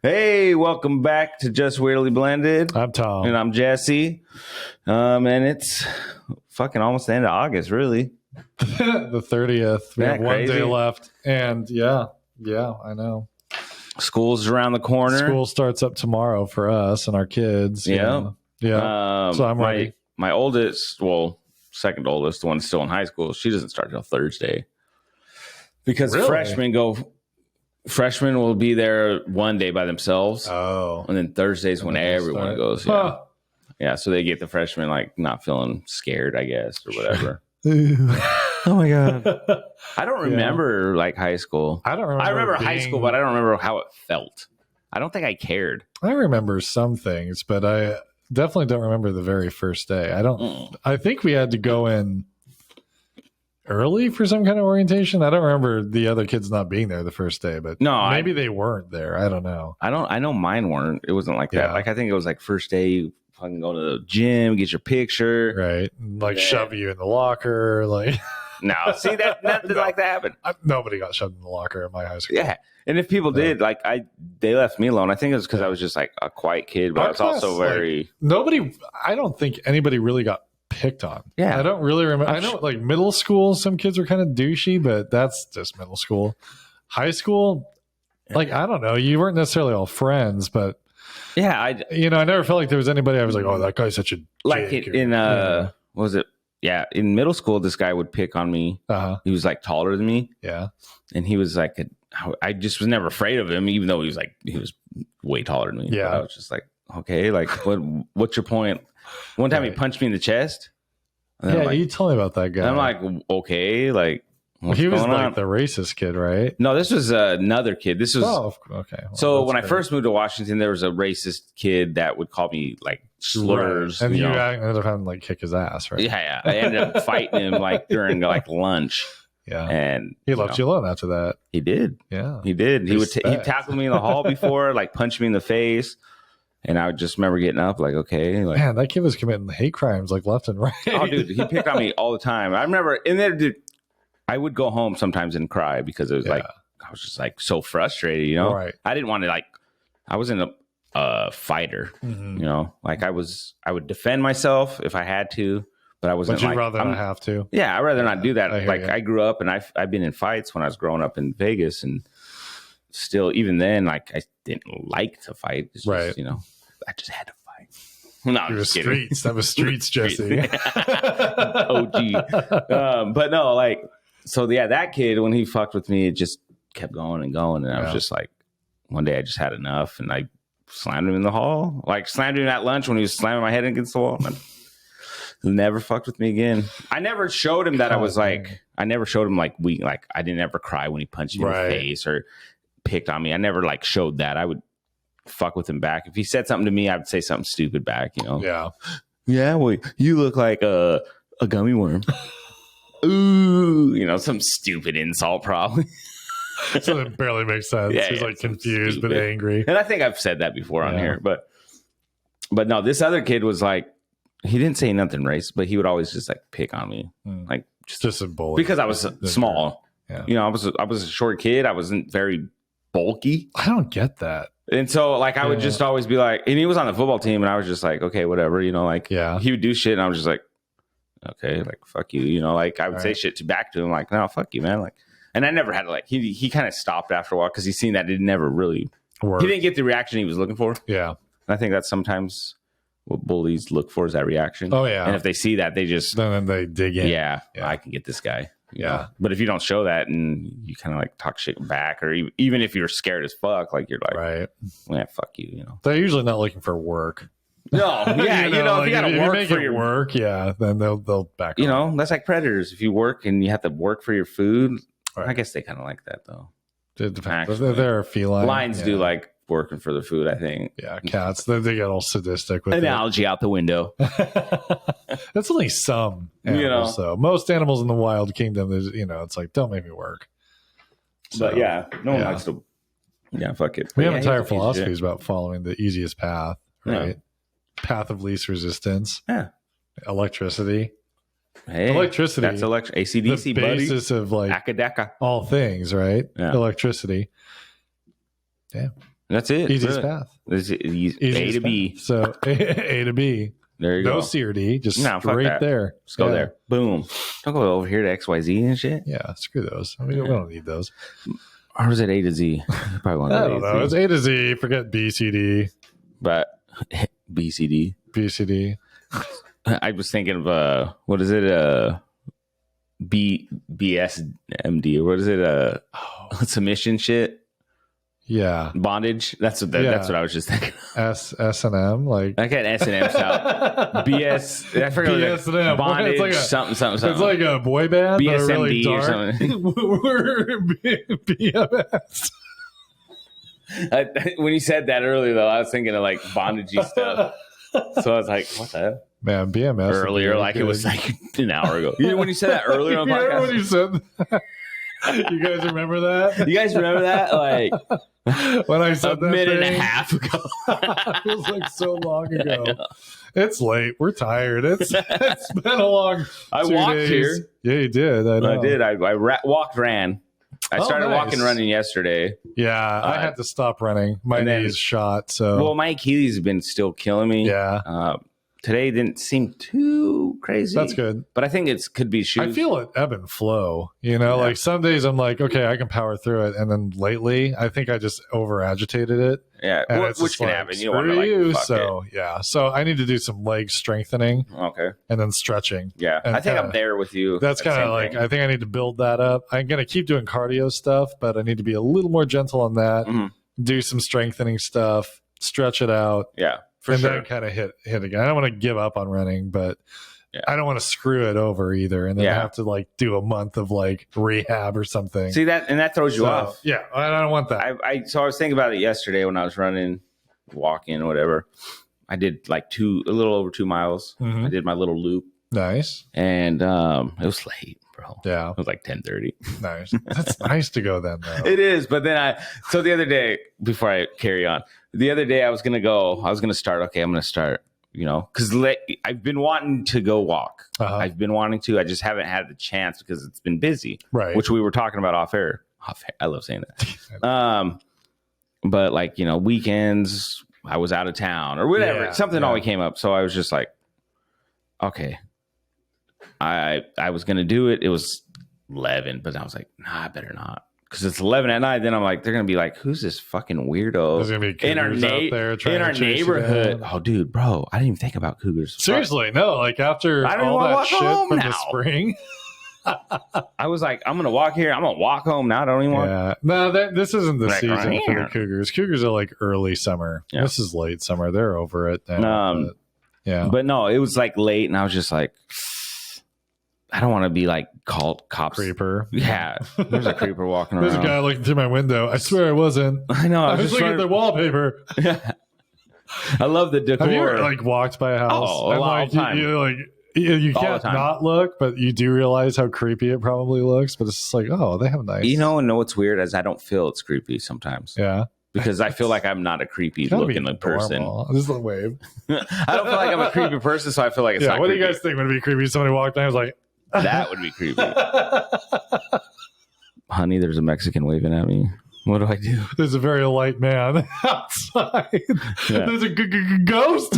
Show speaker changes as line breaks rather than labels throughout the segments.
Hey, welcome back to Just Weirdly Blended.
I'm Tom.
And I'm Jesse. And it's fucking almost the end of August, really.
The 30th. We have one
crazy?
day left. And yeah, I know.
School's around the corner.
School starts up tomorrow for us and our kids.
Yeah.
So I'm ready.
My oldest, second oldest, the one still in high school, she doesn't start till Thursday. Because freshmen will be there one day by themselves.
Oh.
And then Thursday's when everyone goes. Yeah. Huh. Yeah, so they get the freshmen like not feeling scared, I guess, or whatever. Oh my God. I don't remember like high school.
I
remember high school, but I don't remember how it felt. I don't think I cared.
I remember some things, but I definitely don't remember the very first day. I think we had to go in early for some kind of orientation. I don't remember the other kids not being there the first day, but maybe they weren't there. I don't know. I know mine weren't. It wasn't like that. Like I think it was like first day you fucking go to the gym, get your picture. Right. Like shove you in the locker. Like
no, see that nothing like that happened.
Nobody got shoved in the locker at my high school.
Yeah. And if people did, like they left me alone. I think it was because I was just like a quiet kid, but I was also very
I don't think anybody really got picked on.
Yeah.
I don't really remember. I know like middle school, some kids were kind of douchey, but that's just middle school. High school, like, I don't know. You weren't necessarily all friends, but
yeah,
I never felt like there was anybody I was like, oh, that guy's such a
like
dick.
what was it? Yeah. In middle school, this guy would pick on me. He was like taller than me.
Yeah.
And he was like, I just was never afraid of him, even though he was way taller than me.
Yeah.
But I was just like, okay, like what's your point? One time he punched me in the chest.
Yeah, you told me about that guy.
I'm like, okay, like
he was like the racist kid, right?
No, this was another kid. This was
okay. Well,
so when I first moved to Washington, there was a racist kid that would call me like slurs,
right. And you ended up having to like kick his ass, right?
Yeah. I ended up fighting him like during like lunch.
Yeah,
and
he left you alone after that.
He did.
Yeah,
he did. He tackled me in the hall before, like punched me in the face. And I would just remember getting up like, okay. Like,
man, that kid was committing hate crimes like left and right.
Oh, dude, he picked on me all the time. I remember in there, dude, I would go home sometimes and cry because it was like, I was just like so frustrated,
Right.
I didn't want to I wasn't a fighter, like I would defend myself if I had to, but I wasn't.
But you'd rather not have to.
Yeah, I'd rather not do that. I grew up and I've been in fights when I was growing up in Vegas, and still, even then, like I didn't like to fight. It's just, I just had to fight. No, I'm just kidding.
Streets. That was streets, Jesse.
OG. But no, like, so yeah, that kid, when he fucked with me, it just kept going and going. And I was just like, one day I just had enough and I slammed him in the hall. Like, slammed him at lunch when he was slamming my head against the wall. Never fucked with me again. I never showed him that I was like, I never showed him like weak. Like, I didn't ever cry when he punched me in the face or picked on me. I never like showed that. I would fuck with him back. If he said something to me, I would say something stupid back, Yeah, well, you look like a gummy worm. Ooh, some stupid insult probably.
So it barely makes sense. He's like confused but angry.
And I think I've said that before on here, but no, this other kid was like, he didn't say nothing racist, but he would always just like pick on me. Like
just a bully.
Because I was small. Yeah. I was a short kid. I wasn't very bulky.
I don't get that.
And so like I would just always be like, and he was on the football team and I was just like, okay, whatever, he would do shit and I was just like, okay, like fuck you, like I would say shit back to him like, no, fuck you, man. Like, and I never had to like, he kind of stopped after a while because he seen that it never really worked. He didn't get the reaction he was looking for.
Yeah.
And I think that's sometimes what bullies look for is that reaction.
Oh yeah.
And if they see that, they just
then they dig in.
Yeah. I can get this guy.
Yeah.
But if you don't show that and you kind of like talk shit back, or even if you're scared as fuck, like you're like, yeah, fuck you,
They're usually not looking for work.
No, yeah, if you got to work for your
work, then they'll back
off. That's like predators. If you work and you have to work for your food, I guess they kind of like that though.
It depends. They're feline.
Lions do like working for the food, I think.
Yeah, cats, they get all sadistic with
analogy out the window.
That's only some animals, so most animals in the wild kingdom, there's it's like, don't make me work.
So, but no one likes to. Yeah, fuck it.
We have entire philosophies about following the easiest path, right? Path of least resistance.
Yeah.
Electricity.
Hey,
electricity.
That's ACDC,
the basis
buddy.
Of like
Akadeka.
all things, right?
Yeah.
Electricity. Yeah.
That's it.
Easiest
really.
path.
A to B.
So A to B.
There you go.
No C or D, just
No, fuck
straight
that.
there.
Just go there. Boom. Don't go over here to XYZ and shit.
Yeah, screw those. I mean, we don't need those.
Or was it A to Z? You probably want
I don't know. It's A to Z. Forget B, C, D.
But B, C, D.
B, C, D.
I was thinking of, what is it? BSMD. Or what is it? Submission shit.
Yeah.
Bondage. That's what I was just thinking.
S&M. Like.
I got S&M style. BS. I forgot.
BS&M.
Bondage.
It's like
something.
It's like a boy band.
BSMD
but really dark.
or something.
We're BMS.
When you said that earlier, though, I was thinking of like bondagey stuff. So I was like, what the hell?
Man, BMS.
Earlier, like good. It was like an hour ago. When you said that earlier on the podcast?
When you said that? You guys remember that?
You guys remember that? Like
when I said
a minute and a half ago.
It was like so long ago. It's late. We're tired. It's been a long.
I walked
days.
here.
Yeah, you did. I
did. I walked, ran. I started walking, running yesterday.
Yeah, I had to stop running. My knee's shot. So
well, my Achilles have been still killing me.
Yeah.
Today didn't seem too crazy.
That's good.
But I think it could be shoes.
I feel it ebb and flow. You know, like some days I'm like, okay, I can power through it. And then lately, I think I just over agitated it.
Yeah, which can happen. You don't want to fuck it.
Yeah. So I need to do some leg strengthening.
Okay.
And then stretching.
Yeah.
And
I think I'm there with you.
That's kind of like, I think I need to build that up. I'm going to keep doing cardio stuff, but I need to be a little more gentle on that. Mm-hmm. Do some strengthening stuff, stretch it out.
Yeah.
And then kind of hit again. I don't want to give up on running, but I don't want to screw it over either. And then have to like do a month of like rehab or something.
See that, and that throws you off.
Yeah, I don't want that.
So I was thinking about it yesterday when I was running, walking, whatever. I did like a little over 2 miles. Mm-hmm. I did my little loop.
Nice.
And it was late, bro.
Yeah,
it was like 10:30.
Nice. That's nice to go then, though.
It is, but then so the other day, before I carry on. The other day I was going to start. Okay, I'm going to start, because I've been wanting to go walk. Uh-huh. I've been wanting to. I just haven't had the chance because it's been busy.
Right.
Which we were talking about off air. I love saying that. But like, weekends, I was out of town or whatever. Something always came up. So I was just like, okay. I was going to do it. It was 11, but I was like, nah, I better not. Because it's 11 at night, then I'm like, they're gonna be like, "Who's this fucking weirdo?"
There's gonna be in our
neighborhood. Oh, dude, bro, I didn't even think about cougars.
Seriously, no. Like after all that shit from the spring,
I was like, I'm gonna walk here. I'm gonna walk home now. I don't even want.
Yeah, no, this isn't the season for the cougars. Cougars are like early summer. Yeah. This is late summer. They're over it now. But no, it was like late, and I was just like, I don't want to be like called cops. Creeper.
Yeah. There's a creeper walking around.
There's a guy looking through my window. I swear I wasn't.
I know.
I was looking at the wallpaper.
I love the decor.
Have you ever like walked by a house?
Oh, a lot of time.
You can't not look, but you do realize how creepy it probably looks. But it's just like, oh, they have nice.
And what's weird is I don't feel it's creepy sometimes.
Yeah.
Because I feel like I'm not a creepy looking person.
This is a wave.
I don't feel like I'm a creepy person, so I feel like it's not
what
creepy.
Do you guys think would be creepy? Somebody walked in, I was like,
that would be creepy. Honey, there's a Mexican waving at me. What do I do?
There's a very light man outside. Yeah. There's a ghost.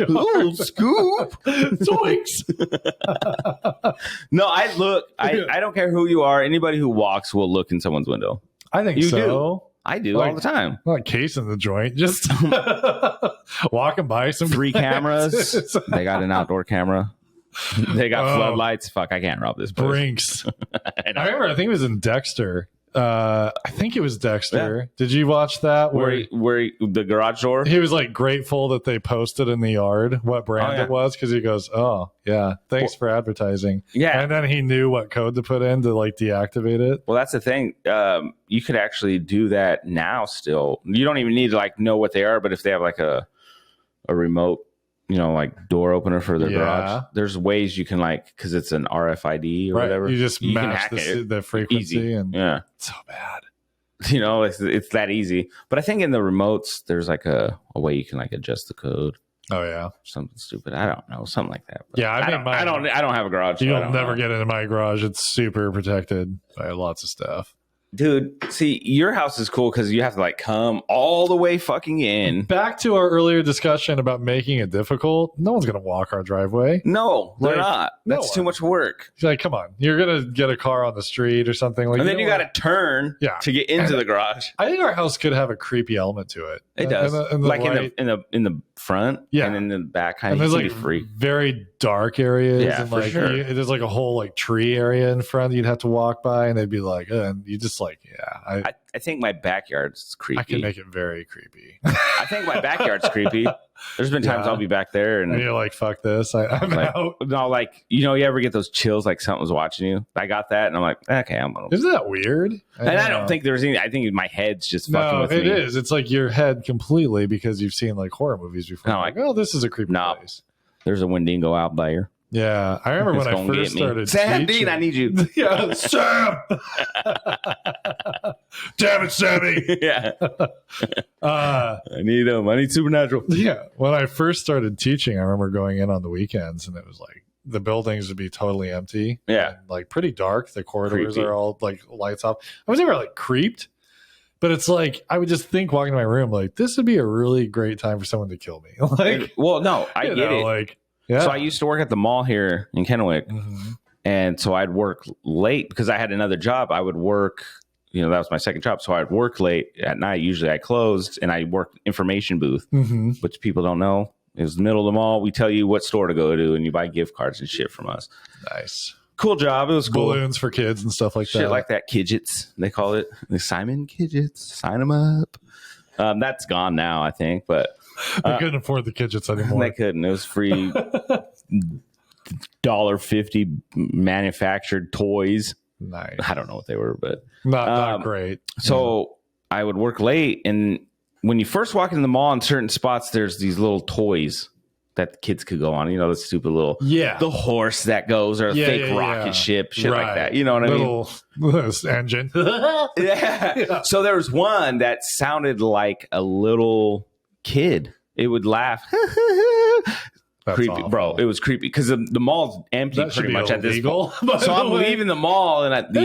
Ooh, scoop.
Zoinks.
No, I look. I don't care who you are. Anybody who walks will look in someone's window.
I think you do.
I do all the time.
Not casing the joint, just walking by some
3 cameras. They got an outdoor camera. They got floodlights. Fuck, I can't rob this place.
Brinks. I remember, I think it was in Dexter. I think it was Dexter. Yeah. Did you watch that?
Where the garage door?
He was like grateful that they posted in the yard what brand it was because he goes, "Oh yeah, thanks for advertising."
Yeah,
and then he knew what code to put in to like deactivate it.
Well, that's the thing. You could actually do that now. Still, you don't even need to like know what they are. But if they have like a remote, like door opener for their garage, there's ways you can because it's an RFID or whatever.
You just match the frequency
easy.
And
it's
so bad.
It's that easy. But I think in the remotes, there's like a way you can like adjust the code.
Oh yeah,
something stupid. I don't know, something like that. But
yeah, I
don't have a garage.
You'll never get into my garage. It's super protected by lots of stuff.
Dude, see, your house is cool because you have to like come all the way fucking in.
Back to our earlier discussion about making it difficult. No one's going to walk our driveway.
No, they're
Like,
not.
no
That's too
one.
much work.
It's like, come on. You're going to get a car on the street or something. Like,
And then you got to turn
Yeah.
to get into the garage.
I think our house could have a creepy element to it.
It does. Like in the front,
Yeah.
and in the back, kind
And
of
there's like
free.
very dark areas,
Yeah,
and
for
like
sure.
there's like a whole like tree area in front you'd have to walk by, and they'd be like, and you just like, yeah,
I think my backyard's creepy.
I can make it very creepy.
I think my backyard's creepy. There's been times
Yeah.
I'll be back there
And
and
you're like, fuck this, I'm
like,
out.
no, like, you ever get those chills like something's watching you? I got that, and I'm like, okay, I'm gonna.
Isn't that weird?
And I don't
know.
think there's any. I think my head's just fucking
No,
with
it
me.
is. It's like your head completely because you've seen like horror movies before.
No,
Like, oh, this is a creepy
No.
place.
There's a Wendigo out there.
Yeah, I remember
It's
when I
gonna
first
get me.
started.
Sam
teaching.
Dean, I need you.
Yeah, Sam. Damn it, Sammy.
Yeah,
Uh,
I need him. I need Supernatural.
Yeah. When I first started teaching, I remember going in on the weekends and it was like the buildings would be totally empty.
Yeah.
And, like pretty dark. The corridors
Creepy.
are all like lights off. I was never like creeped, but it's like I would just think walking to my room, like, this would be a really great time for someone to kill me. Like,
Well, no, I
you
get
know,
it.
like, yeah.
So I used to work at the mall here in Kennewick,
Mhm.
and so I'd work late because I had another job. I would work. That was my second job. So I'd work late at night. Usually I closed and I worked information booth,
Mhm.
which people don't know. It was the middle of the mall. We tell you what store to go to and you buy gift cards and shit from us.
Nice.
Cool job. It was cool.
Balloons for kids and stuff like
Shit
that.
like that. Kidgets, they call it. The Simon Kidgets. Sign them up. That's gone now, I think. But
They couldn't afford the Kidgets anymore.
they couldn't. It was free $1.50 manufactured toys.
Nice.
I don't know what they were, but
Not great.
so I would work late, and when you first walk into the mall in certain spots, there's these little toys that the kids could go on. The stupid little
Yeah.
the horse that goes, or a
Yeah,
fake
yeah,
rocket
yeah.
ship, shit like
Right.
that. You know what I mean?
Little engine.
Yeah.
Yeah.
So there was one that sounded like a little kid. It would laugh.
That's
Creepy,
awful.
bro. It was creepy because the mall's empty
That should
pretty
be
much at this
illegal.
point. So I'm leaving the mall, and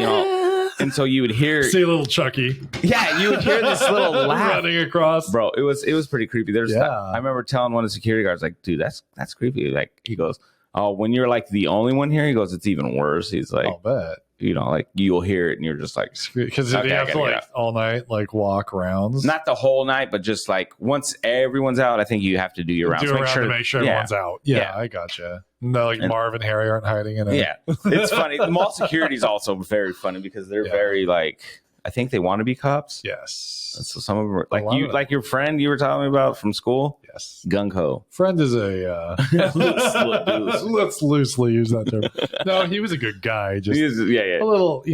and so you would hear,
See a little Chucky
you would hear this little laugh,
running across.
bro. It was pretty creepy.
Yeah.
I remember telling one of the security guards, like, dude, that's creepy. Like, he goes, oh, when you're like the only one here, he goes, it's even worse. He's like,
I'll bet.
like you'll hear it, and you're just like,
Because
Okay,
you
I
have to
gotta
like
get out.
all night, like walk rounds.
not the whole night, but just like once everyone's out, I think you have to do your rounds.
do around to make sure
yeah.
everyone's out. Yeah,
Yeah.
I gotcha. No, like
And-
Marv and Harry aren't hiding in it.
Yeah, it's funny. The mall security is also very funny because they're
Yeah.
very like, I think they want to be cops.
Yes.
So some of them are
A lot of them.
like your friend you were telling me about from school,
Yes.
gung ho.
Friend is a let's loosely use that term. No, he was a good guy. Just
Yeah.
a little,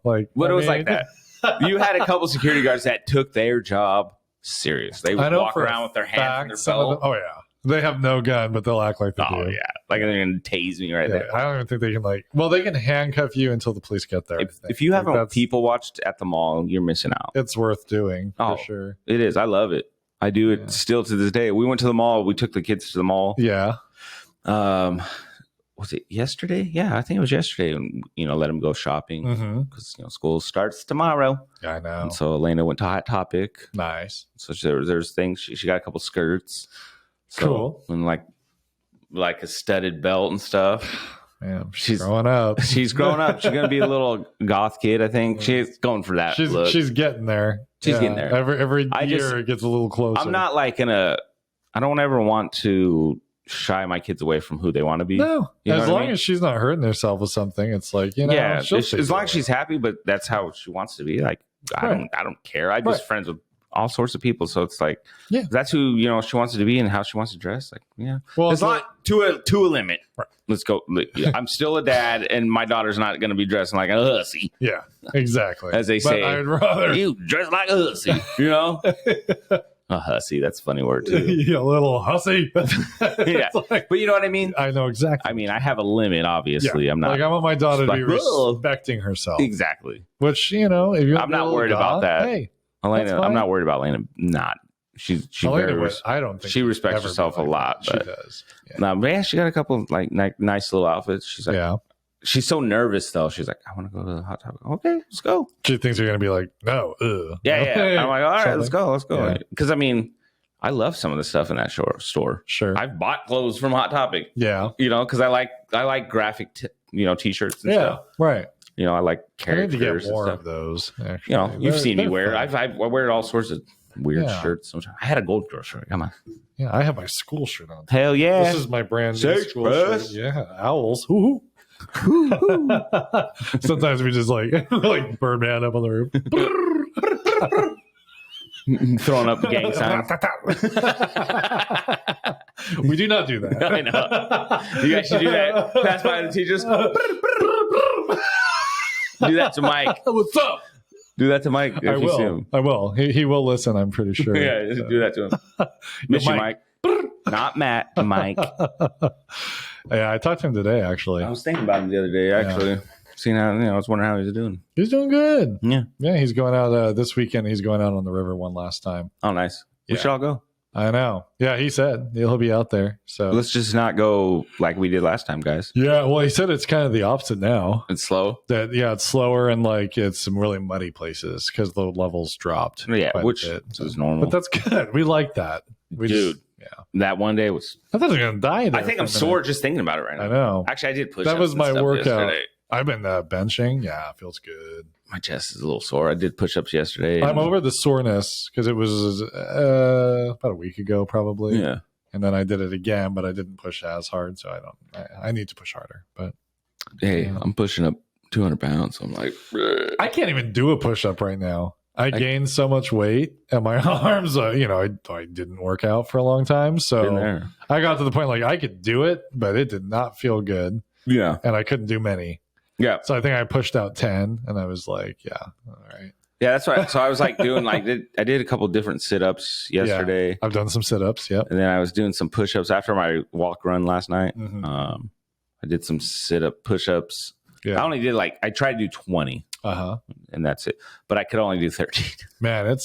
like.
But
I
it was
mean,
like that. You had a couple security guards that took their job serious. They would
I know
walk
for a
around with their hands in
fact,
their
some of
belt.
them, oh yeah, they have no gun, but they'll act like they
Oh
do.
yeah, like they're gonna tase me right
Yeah,
there.
I don't even think they can they can handcuff you until the police get there. I think.
If you haven't
that's-
people watched at the mall, you're missing out.
it's worth doing
Oh.
for sure.
It is. I love it. I do it
Yeah.
still to this day. We went to the mall. We took the kids to the mall.
Yeah.
Was it yesterday? Yeah, I think it was yesterday. And let them go shopping
Mm-hmm.
because school starts tomorrow.
I know.
And so Elena went to Hot Topic.
Nice.
So there's things. She got a couple skirts. So,
Cool.
And like a studded belt and stuff.
Man,
She's-
growing up.
She's grown up. She's gonna be a little goth kid. I think she's going for that look.
She's getting there.
She's getting there.
Every
I
year
just-
it gets a little closer.
I'm not like I don't ever want to shy my kids away from who they want to be.
No,
You know
as
what I
long
mean?
as she's not hurting herself with something, it's like
Yeah,
she'll
as
figure
long
it
as she's
out.
happy, but that's how she wants to be. Like
Right.
I don't care. I'm just
Right.
friends with all sorts of people. So it's like,
Yeah.
that's who she wants to be and how she wants to dress. Like, yeah,
Well,
it's not to a limit.
Right.
Let's go. I'm still a dad, and my daughter's not going to be dressing like a hussy,
yeah, exactly.
as they
But
say.
I'd rather
You dress like a hussy, a hussy. That's a funny word too.
you little hussy.
Yeah.
It's like,
But you know what I mean.
I know exactly.
I mean, I have a limit. Obviously, I'm not
like I want my daughter to be
Like, "Whoa."
respecting herself.
exactly.
Which if you
I'm not worried about that.
Hey,
Elena,
That's
I'm
fine.
not worried about Elena. Not. She
Elena
very
would- I don't think
she
she'd
respects
ever be
herself a
like
lot,
that.
but-
She does. Yeah.
no, but yeah, she got a couple nice little outfits. She's like,
Yeah.
she's so nervous though. She's like, I want to go to the Hot Topic. Okay, let's go.
She thinks you're gonna be like, no,
Yeah. I'm like, all right, let's go.
Yeah.
Because I mean, I love some of the stuff in that store.
Sure.
I've bought clothes from Hot Topic.
Yeah.
Because I like graphic, t-shirts and stuff.
Right.
I like
I
characters.
need to get more
and stuff.
of those. Actually.
You've seen me wear.
fun.
I wear all sorts of weird shirts. Sometimes. I had a Gold Girl shirt. Come on.
Yeah, I have my school shirt on.
Hell yeah!
This is my brand new
Sage
school
Press.
shirt. Yeah, owls. Sometimes we just like Birdman up on the roof.
Throwing up gang signs.
We do not do that.
I know. You guys should do that. Pass by the teachers. Do that to Mike.
What's up?
Do that to Mike. If
I
you see
will.
him.
I will. He will listen. I'm pretty sure.
Yeah, do that to him. Miss you, Mike. Not Matt. Mike.
Yeah, I talked to him today. Actually,
I was thinking about him the other day. Actually, seeing how I was wondering how he was doing.
He's doing good.
Yeah.
He's going out this weekend. He's going out on the river one last time.
Oh, nice. We should all go.
I know. Yeah, he said he'll be out there. So
let's just not go like we did last time, guys.
Yeah, well, he said it's kind of the opposite now.
It's slow.
It's slower and like it's some really muddy places because the levels dropped.
Yeah, which is normal.
But that's good. We like that.
That one day was.
I thought I was gonna die there.
I think I'm sore just thinking about it right now.
I know.
Actually, I did push.
That was my workout.
Yesterday.
I've been benching. Yeah, it feels good.
My chest is a little sore. I did push-ups yesterday.
I'm over the soreness because it was about a week ago, probably.
Yeah.
And then I did it again, but I didn't push as hard, so I need to push harder. But
hey, I'm pushing up 200 pounds. So I'm like, bleh.
I can't even do a push-up right now. I gained so much weight, and my arms, I didn't work out for a long time, so I got to the point like I could do it, but it did not feel good.
Yeah,
and I couldn't do many.
Yeah.
So I think I pushed out 10 and I was like, yeah, all right.
Yeah, that's right. So I was like doing I did a couple different sit-ups yesterday.
Yeah, I've done some sit-ups, yep.
And then I was doing some push-ups after my walk run last night.
Mm-hmm.
I did some sit-up push-ups. Yeah. I only did I tried to do 20. And that's it. But I could only do 13.
Man,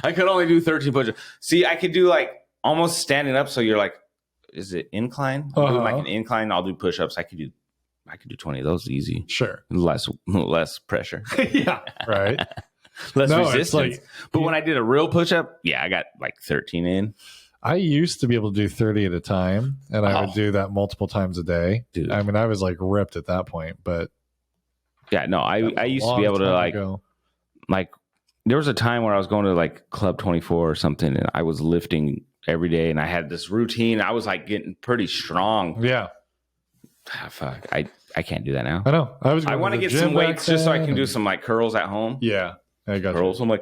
I could only do 13 push-ups. See, I could do almost standing up, so you're like, is it incline? I'm doing an incline, I'll do push-ups. I could do 20 of those easy.
Sure.
Less pressure.
Yeah. Right.
Less resistance. But when I did a real push-up, I got 13 in.
I used to be able to do 30 at a time, and I would do that multiple times a day. Dude. I mean, I was ripped at that point, but
yeah, no, I used to be able to there was a time where I was going to Club 24 or something, and I was lifting every day, and I had this routine. I was getting pretty strong.
Yeah.
Fuck. I can't do that now.
I know. I want
to get some weights just so I can do some curls at home.
Yeah. I got
curls.
You.
I'm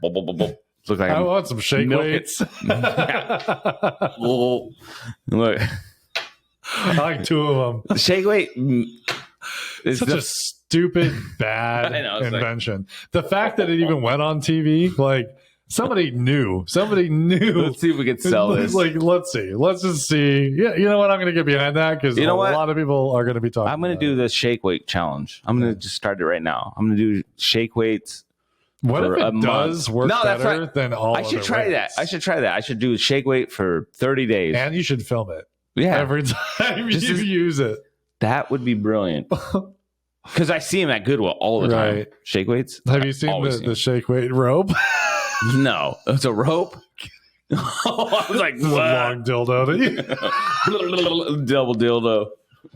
blah, blah, blah, blah. Look like
I want some shake weights.
Look.
I like 2 of them.
Shake weight
is such a stupid, bad invention. The fact that it even went on TV, somebody knew.
Let's see if we can sell this.
Let's see. Let's just see. Yeah, you know what? I'm going to get behind that because a lot of people are going to be talking.
I'm going to do the shake weight challenge. I'm going to just start it right now. I'm going to do shake weights.
What if it does work better than all?
I should try that. I should do shake weight for 30 days,
and you should film it.
Yeah,
every time you use it.
That would be brilliant. Because I see him at Goodwill all the time. Shake weights.
Have you seen the shake weight rope?
No, it's a rope. I was like,
what? Long dildo.
Double dildo.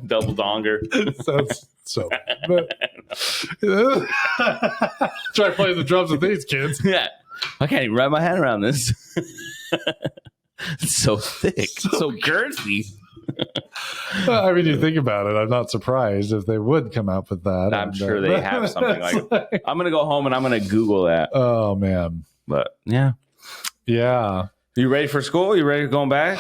Double donger.
Sounds so bad. Try playing the drums with these kids.
Yeah. I can't even wrap my hand around this. It's so thick. So girthy.
I mean, you think about it, I'm not surprised if they would come out with that.
I'm sure they have something like it. I'm going to go home and I'm going to Google that.
Oh, man.
But, yeah.
Yeah.
You ready for school? You ready to go back?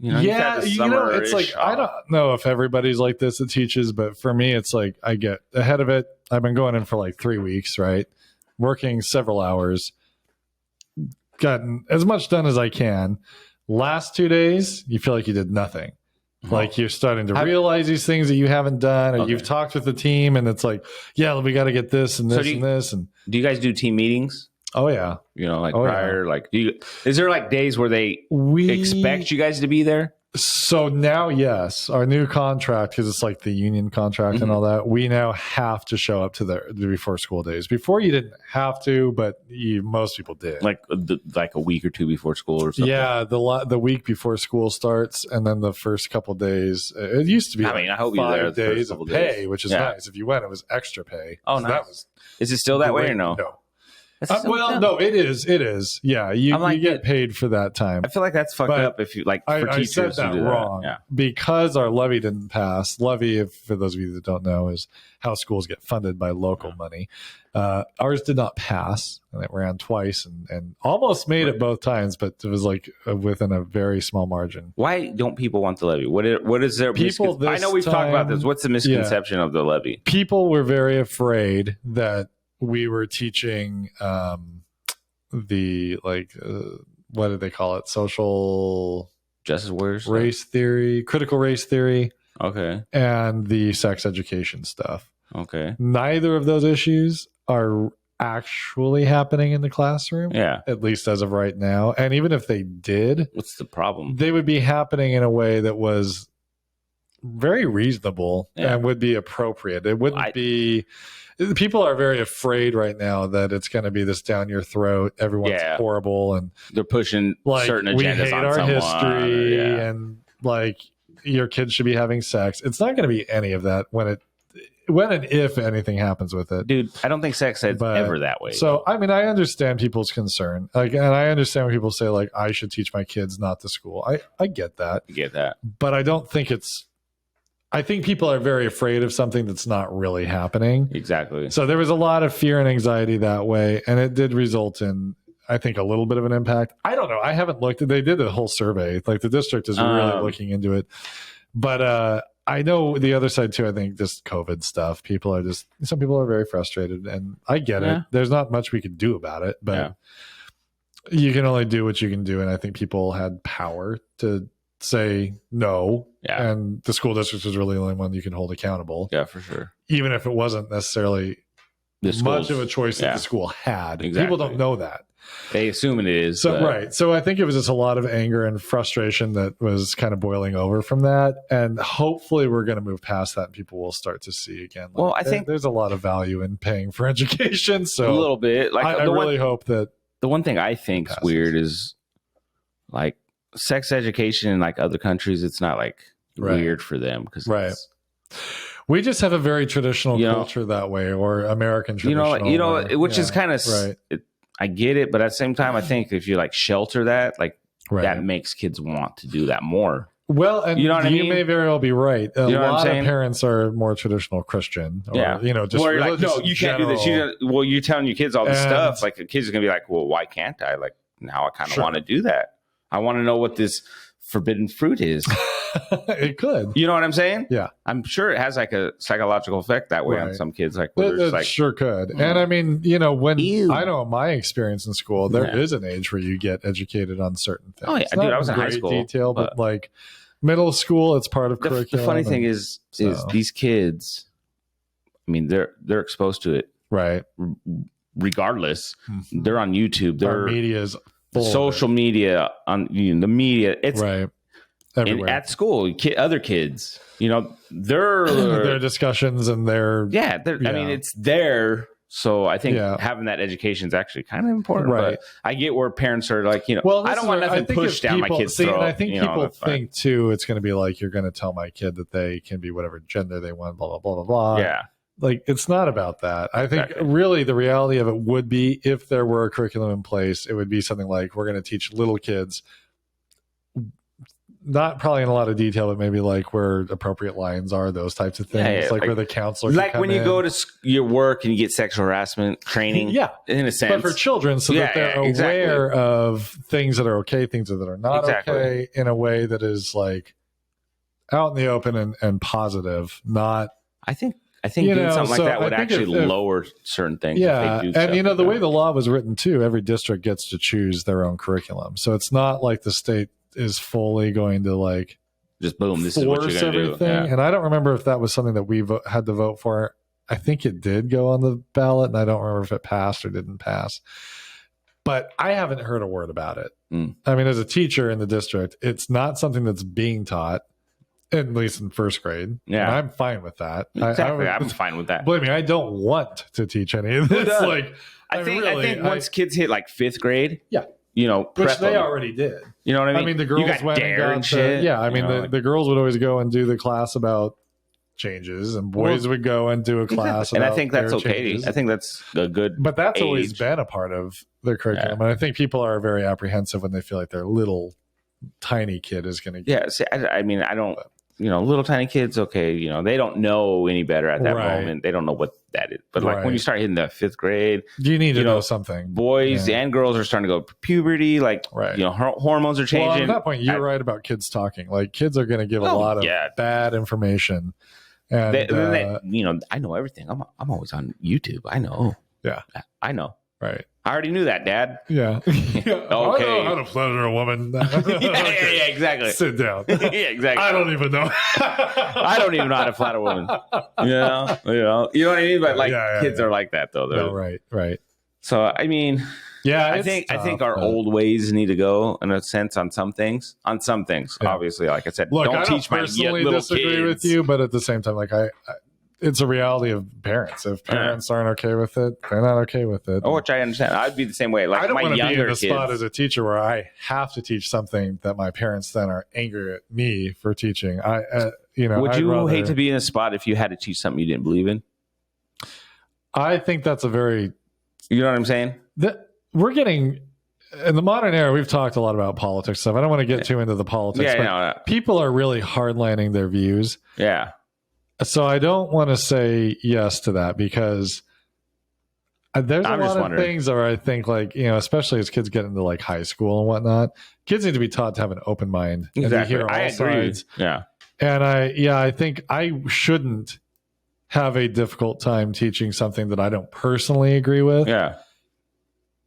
It's I don't know if everybody's like this that teaches, but for me, it's I get ahead of it. I've been going in for 3 weeks, right? Working several hours, gotten as much done as I can. Last 2 days, you feel like you did nothing. You're starting to realize these things that you haven't done, and you've talked with the team, and it's yeah, we got to get this and this and this. And
do you guys do team meetings?
Oh yeah,
prior, is there days where they expect you guys to be there?
So now, yes, our new contract, because it's like the union contract and all that, we now have to show up to the before school days. Before you didn't have to, but most people did.
Like a week or two before school or something.
Yeah, the week before school starts, and then the first couple days. It used to be.
I hope you're there
5 days of pay, which is nice. If you went, it was extra pay.
Oh, so nice. Is it still that way or no?
No. No, it is. It is. Yeah, you get paid for that time.
I feel like that's fucked up if you for teachers.
I said that wrong because our levy didn't pass. Levy, for those of you that don't know, is how schools get funded by local money. Ours did not pass, and it ran twice and almost made it both times, but it was like within a very small margin.
Why don't people want the levy? What is their I know we've talked about this. What's the misconception of the levy?
People were very afraid that we were teaching what do they call it? Social
justice warriors,
race theory, critical race theory.
Okay.
And the sex education stuff.
Okay.
Neither of those issues are actually happening in the classroom.
Yeah.
At least as of right now. And even if they did,
what's the problem?
They would be happening in a way that was very reasonable and would be appropriate. It wouldn't be. People are very afraid right now that it's going to be this down your throat. Everyone's horrible, and
they're pushing certain agendas.
We hate
on
our
someone,
history, and your kids should be having sex. It's not going to be any of that when and if anything happens with it,
dude. I don't think sex is ever that way.
So I understand people's concern, and I understand when people say I should teach my kids not to school. I get that.
I get that,
but I don't think it's. I think people are very afraid of something that's not really happening.
Exactly.
So there was a lot of fear and anxiety that way, and it did result in, I think, a little bit of an impact. I don't know. I haven't looked. They did a whole survey. The district is really looking into it. But I know the other side too. I think just COVID stuff. Some people are very frustrated, and I get it. There's not much we can do about it, but you can only do what you can do. And I think people had power to say no. Yeah. And the school district is really the only one you can hold accountable.
Yeah, for sure.
Even if it wasn't necessarily much of a choice that the school had. Exactly. People don't know that.
They assume it is.
So, right. So I think it was just a lot of anger and frustration that was kind of boiling over from that. And hopefully we're going to move past that and people will start to see again.
Well, I think
there's a lot of value in paying for education. So
a little bit.
I really hope that.
The one thing I think is weird is sex education in other countries. It's not weird for them because
we just have a very traditional culture that way, or American traditional.
Which is kind of I get it, but at the same time, I think if you shelter that, that makes kids want to do that more.
Well, and you may very well be right. A lot of parents are more traditional Christian. Or, just
where you're no, you can't do this. You're telling your kids all this stuff. The kids are going to be well, why can't I? Now I kind of want to do that. I want to know what this forbidden fruit is.
It could.
You know what I'm saying?
Yeah.
I'm sure it has a psychological effect that way on some kids.
It sure could. And I mean, when I know my experience in school, there is an age where you get educated on certain things.
Oh yeah, dude, I was in high school.
Detail, but middle school, it's part of curriculum.
The funny thing is these kids, I mean, they're exposed to it.
Right.
Regardless, they're on YouTube.
Our media is
social media on the media. It's
everywhere.
At school, other kids, their
discussions and their
I mean, it's there. So I think having that education is actually kind of important. Right. But I get where parents are well, I don't want nothing pushed down my kid's throat.
And I think people think too, it's going to be you're going to tell my kid that they can be whatever gender they want, blah, blah, blah, blah, blah.
Yeah.
It's not about that. I think really the reality of it would be, if there were a curriculum in place, it would be something like, we're going to teach little kids, not probably in a lot of detail, but maybe where appropriate lines are, those types of things, where the counselor
when you go to your work and you get sexual harassment training, in a sense,
but for children, so that they're aware of things that are okay, things that are not okay, in a way that is out in the open and positive. Not,
I think doing something like that would actually lower certain things.
Yeah, and the way the law was written too, every district gets to choose their own curriculum, so it's not like the state is fully going to
just boom, this is what you're going to do. Yeah.
And I don't remember if that was something that we had to vote for. I think it did go on the ballot, and I don't remember if it passed or didn't pass. but I haven't heard a word about it. I mean, as a teacher in the district, it's not something that's being taught, at least in first grade.
Yeah.
And I'm fine with that.
Exactly. I'm fine with that.
Believe me, I don't want to teach any of this. Like,
I think once kids hit like 5th grade,
which they already did.
You know what I mean?
I mean, the girls went and got
shit.
Yeah, I mean, the girls would always go and do the class about changes, and boys would go and do a class.
And I think that's okay. I think that's a good.
But that's always been a part of their curriculum, and I think people are very apprehensive when they feel like their little tiny kid is going to get.
Yeah, see, I mean, I don't. Little tiny kids, okay, they don't know any better at that moment. They don't know what that is. But like when you start hitting the 5th grade,
you need to know something.
Boys and girls are starting to go puberty. Like, hormones are changing.
Well, at that point, you're right about kids talking. Like, kids are going to give a lot of bad information. And
I know everything. I'm always on YouTube. I know.
Yeah,
I know.
Right.
I already knew that, Dad.
Yeah.
Okay.
I know how to flatter a woman.
yeah, exactly.
Sit down.
Yeah, exactly.
I don't even know.
I don't even know how to flatter a woman. You know what I mean? But like kids are like that though.
No, right.
So I mean, I think our old ways need to go in a sense on some things. Obviously, like I said, don't teach my little
disagree
kids.
with you, but at the same time, like I it's a reality of parents. If parents aren't okay with it, they're not okay with it.
Oh, which I understand. I'd be the same way. Like,
I don't
my
want to be in the
kids.
spot as a teacher where I have to teach something that my parents then are angry at me for teaching.
Would you hate to be in a spot if you had to teach something you didn't believe in?
I think that's a very.
You know what I'm saying?
We're getting. In the modern era, we've talked a lot about politics stuff. I don't want to get too into the politics, but people are really hardlining their views.
Yeah.
So I don't want to say yes to that because there's a lot of things where I think, like, especially as kids get into like high school and whatnot, kids need to be taught to have an open mind and to hear all sides.
Yeah.
And I think I shouldn't have a difficult time teaching something that I don't personally agree with.
Yeah.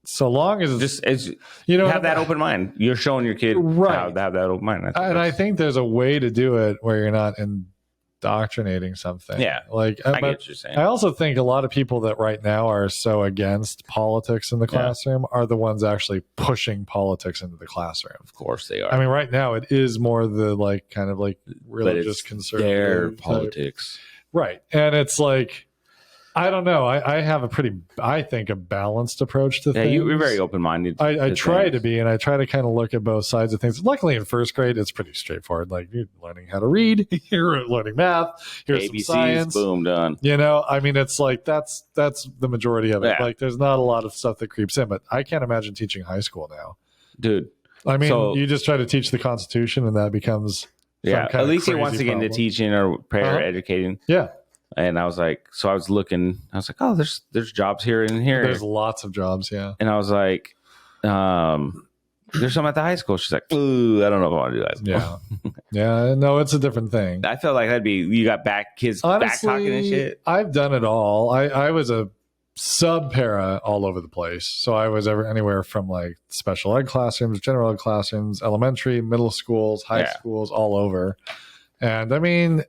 So long as it's
just have that open mind. You're showing your kid how to have that open mind.
I think there's a way to do it where you're not indoctrinating something.
Yeah.
Like
I get what you're saying.
I also think a lot of people that right now are so against politics in the classroom are the ones actually pushing politics into the classroom.
Of course they are.
I mean, right now it is more the like kind of like religious conservative
their politics.
Right. And it's like, I don't know. I have a balanced approach to things.
Yeah, you're very open-minded.
I try to be, and I try to kind of look at both sides of things. Luckily, in first grade, it's pretty straightforward. Like, you're learning how to read, you're learning math, here's
ABCs,
some science.
Boom, done.
I mean, it's like that's the majority of it. Yeah. Like, there's not a lot of stuff that creeps in, but I can't imagine teaching high school now.
Dude.
I mean, you just try to teach the Constitution, and that becomes
at least he wants to get into teaching or prayer educating.
Yeah.
And I was like, I was like, oh, there's jobs here and here.
There's lots of jobs, yeah.
And I was like, there's some at the high school. She's like, ooh, I don't know if I want to do that.
Yeah. Yeah, no, it's a different thing.
I felt like you got kids back talking and shit.
I've done it all. I was a sub-para all over the place. So I was anywhere from like special ed classrooms, general ed classrooms, elementary, middle schools, high schools, all over. And I mean,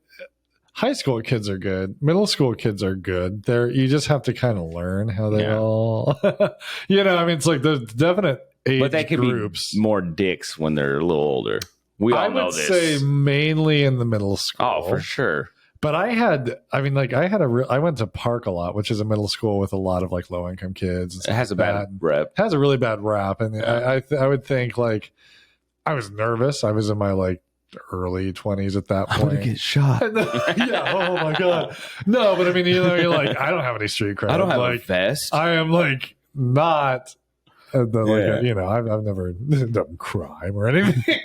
high school kids are good. Middle school kids are good. You just have to kind of learn how they all, I mean, it's like the definite age
but they could
groups.
Be more dicks when they're a little older. We all know this.
I would say mainly in the middle school.
Oh, for sure.
But I went to Park a lot, which is a middle school with a lot of like low income kids.
It has a bad rep.
Has a really bad rap. And I would think like I was nervous. I was in my like early 20s at that point.
I'm gonna get shot.
Yeah. Oh my god. No, but I mean, you're like, I don't have any street cred.
I don't have
like,
a vest.
I am like not. I've never done crime or anything.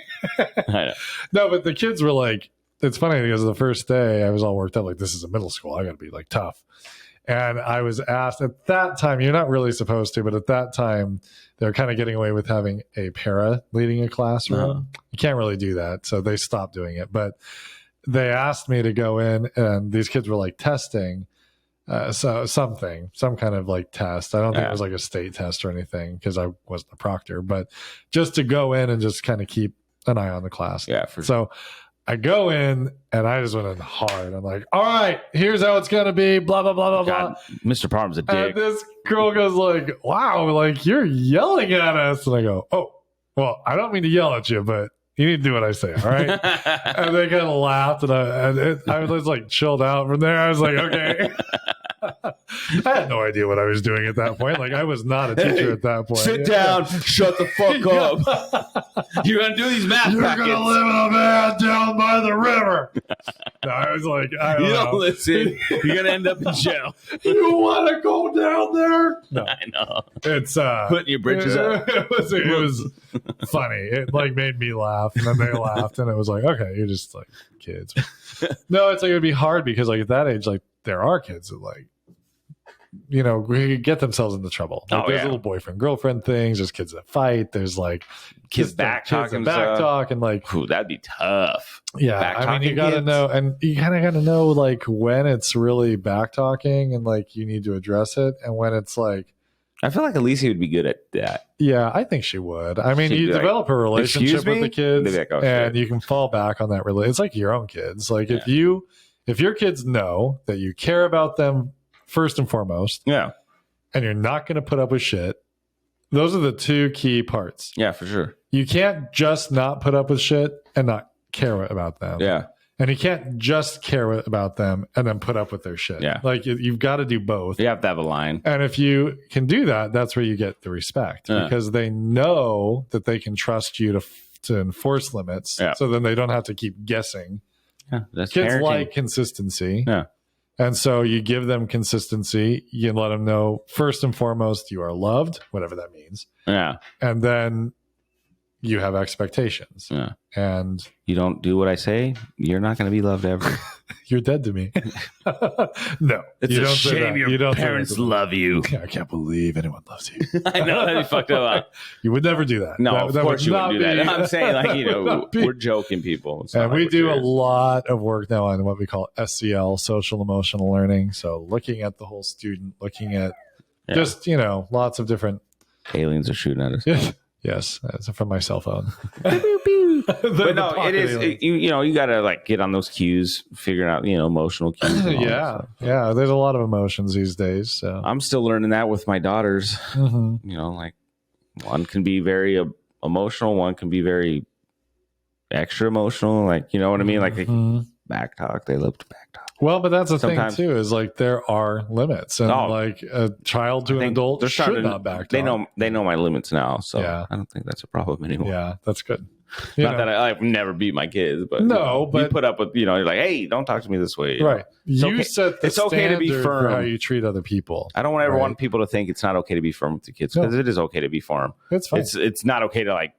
I know.
No, but the kids were like, it's funny because the first day I was all worked up, like, this is a middle school. I got to be like tough. And I was asked at that time, you're not really supposed to, but at that time, they're kind of getting away with having a para leading a classroom. You can't really do that. So they stopped doing it. But they asked me to go in, and these kids were like testing. Some kind of like test. I don't think it was like a state test or anything because I wasn't a proctor, but just to go in and just kind of keep an eye on the class.
Yeah.
So I go in and I just went in hard. I'm like, all right, here's how it's going to be, blah, blah, blah, blah, blah.
Mr. Parham's a dick.
And this girl goes like, wow, like you're yelling at us. And I go, oh, well, I don't mean to yell at you, but you need to do what I say, all right? And they kind of laughed, and I was like chilled out from there. I was like, okay. I had no idea what I was doing at that point. Like, I was not a teacher at that point.
Sit down, shut the fuck up. You're gonna do these math
You're
packets.
gonna live in a van down by the river. No, I was like, I don't know.
Listen. You're gonna end up in jail.
You want to go down there? No,
I know.
it's
Putting your britches up.
It was funny. It like made me laugh, and then they laughed, and it was like, okay, you're just like kids. No, it's like it would be hard because like at that age, like there are kids that like, you know, get themselves into trouble. Like, there's little boyfriend girlfriend things. There's kids that fight. There's like
Kids back talk
and like,
ooh, that'd be tough.
yeah. I mean, you gotta know, and you kind of gotta know like when it's really back talking and like you need to address it, and when it's like.
I feel like Alicia would be good at that.
Yeah, I think she would. I mean,
She'd
you
be like,
develop a relationship with the kids,
They'd be like, oh,
and
shit.
you can fall back on that. It's like your own kids. Like if your kids know that you care about them first and foremost,
Yeah.
and you're not going to put up with shit, those are the two key parts.
Yeah, for sure.
You can't just not put up with shit and not care about them.
Yeah.
And you can't just care about them and then put up with their shit.
Yeah.
Like you've got to do both.
You have to have a line.
And if you can do that, that's where you get the respect because they know that they can trust you to enforce limits.
Yeah.
So then they don't have to keep guessing.
Yeah, that's
Kids
parenting.
like consistency.
Yeah.
And so you give them consistency. You let them know, first and foremost, you are loved, whatever that means.
Yeah.
And then you have expectations.
Yeah.
And
You don't do what I say, you're not going to be loved ever.
you're dead to me. No.
It's
you
a
don't say
shame
that.
your
You don't say
parents
that.
love you.
I can't believe anyone loves you.
I know that'd be fucked up.
You would never do that.
No,
That-
of
that
course
would
you
not
wouldn't do that.
be-
I'm saying, like, you
that
know,
would not be-
we're joking people. It's not
And
like
we
we're
do a
serious.
lot of work now on what we call SEL, social emotional learning. So looking at the whole student, looking at just, you know, lots of different.
Aliens are shooting at us.
Yes, that's from my cell phone.
But no, it is. You know, you got to like get on those cues, figuring out, you know, emotional cues. and all that
Yeah.
stuff.
Yeah. There's a lot of emotions these days. So,
I'm still learning that with my daughters.
Mhm.
You know, like one can be very emotional, one can be very extra emotional. Like, you know what I mean? Like they
Mhm.
back talk. They love to back talk.
Well, but that's the
Sometimes-
thing too, is like there are limits, and like a child to
I
an
think
adult
they're
should
starting to-
not back
They
talk.
know my limits now, so
Yeah.
I don't think that's a problem anymore.
Yeah, that's good. You
Not
know,
that I've never beat my kids, but
No,
you know, you
but-
put up with, you know, you're like, hey, don't talk to me this way.
right. You
okay-
set the
it's okay to be
standard for
firm.
how you treat other people.
I don't ever
Right.
want people to think it's not okay to be firm with the kids,
No.
because it is okay to be firm.
It's fine.
It's not okay to like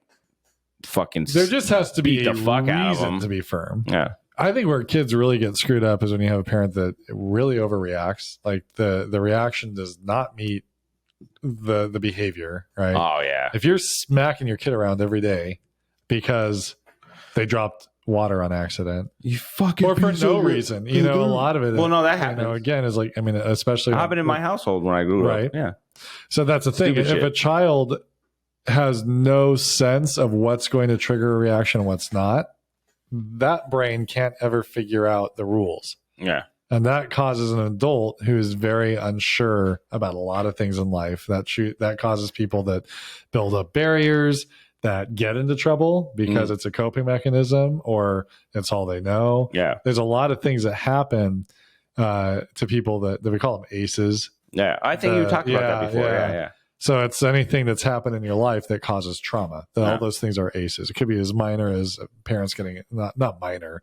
fucking
There just has to be
beat
a
the fuck out of
reason
them.
to be firm.
Yeah.
I think where kids really get screwed up is when you have a parent that really overreacts. Like the reaction does not meet the behavior, right?
Oh yeah.
If you're smacking your kid around every day because they dropped water on accident
You fucking
or for no reason, you know, a lot of it.
Well, no, that
you
happens.
know, again, is like, I mean, especially
It happened in my household when I grew
Right.
up. Yeah.
So that's the thing.
Stupid
If
shit.
a child has no sense of what's going to trigger a reaction and what's not, that brain can't ever figure out the rules.
Yeah.
And that causes an adult who is very unsure about a lot of things in life. That causes people that build up barriers, that get into trouble because it's a coping mechanism or it's all they know.
Yeah.
There's a lot of things that happen to people that we call them ACEs.
Yeah. I think you talked about that before.
yeah.
Yeah.
So it's anything that's happened in your life that causes trauma.
Yeah.
All those things are ACEs. It could be as minor as parents getting not minor,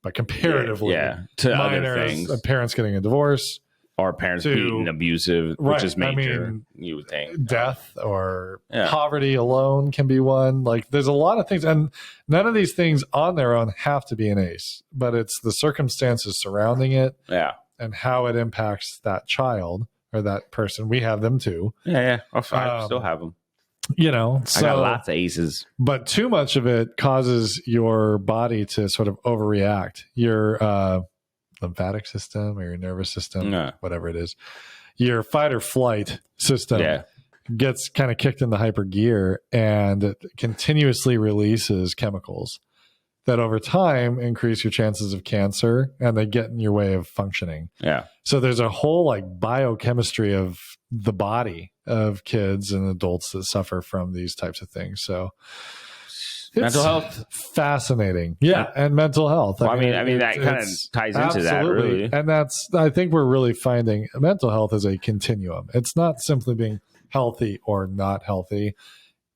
but comparatively
to
minor
other
as
things,
parents getting a divorce,
or parents
to-
being abusive,
Right.
which is
I
major.
mean,
you would think
death or
Yeah.
poverty alone can be one. Like there's a lot of things, and none of these things on their own have to be an ACE, but it's the circumstances surrounding it
Yeah.
and how it impacts that child or that person. We have them too,
Yeah. Yeah. I still have them.
you know.
I got lots of aces.
But too much of it causes your body to sort of overreact. Your lymphatic system or your nervous system,
Yeah.
whatever it is, your fight or flight system
Yeah.
gets kind of kicked into hyper gear and it continuously releases chemicals that over time increase your chances of cancer, and they get in your way of functioning.
Yeah.
So there's a whole like biochemistry of the body of kids and adults that suffer from these types of things. So
mental health,
fascinating. Yeah. And mental health.
Well, I mean that kind of ties into that, really.
And I think we're really finding mental health is a continuum. It's not simply being healthy or not healthy.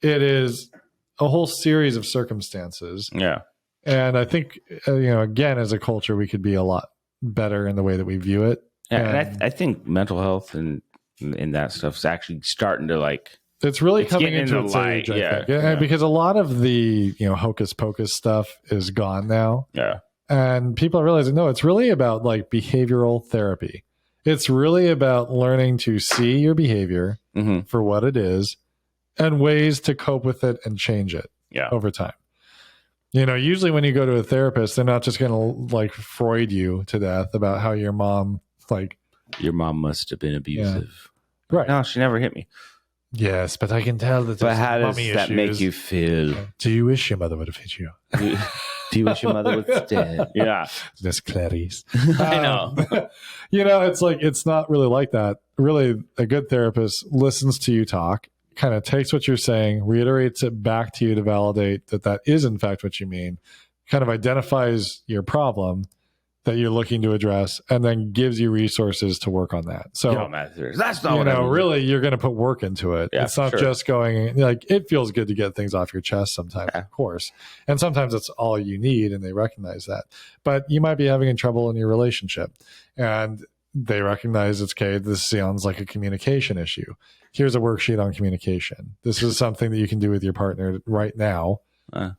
It is a whole series of circumstances.
Yeah.
And I think, again, as a culture, we could be a lot better in the way that we view it.
Yeah. And I think mental health and that stuff is actually starting to like,
it's really coming into its age, I think. Yeah. Because a lot of the, hocus pocus stuff is gone now.
Yeah.
And people are realizing, no, it's really about like behavioral therapy. It's really about learning to see your behavior for what it is and ways to cope with it and change it over time. Usually when you go to a therapist, they're not just going to like Freud you to death about how your mom, like,
your mom must have been abusive.
Yeah. Right.
No, she never hit me.
Yes, but I can tell that.
But how does that make you feel?
Do you wish your mother would have hit you?
Do you wish your mother was dead? Yeah.
That's Clarice.
I know.
It's like, it's not really like that. Really, a good therapist listens to you talk, kind of takes what you're saying, reiterates it back to you to validate that is in fact what you mean, kind of identifies your problem that you're looking to address, and then gives you resources to work on that. So
that's not
really, you're going to put work into it.
Yeah,
it's not just going like, it feels good to get things off your chest sometimes, of course. And sometimes it's all you need, and they recognize that. But you might be having trouble in your relationship, and they recognize it's okay. This sounds like a communication issue. Here's a worksheet on communication. This is something that you can do with your partner right now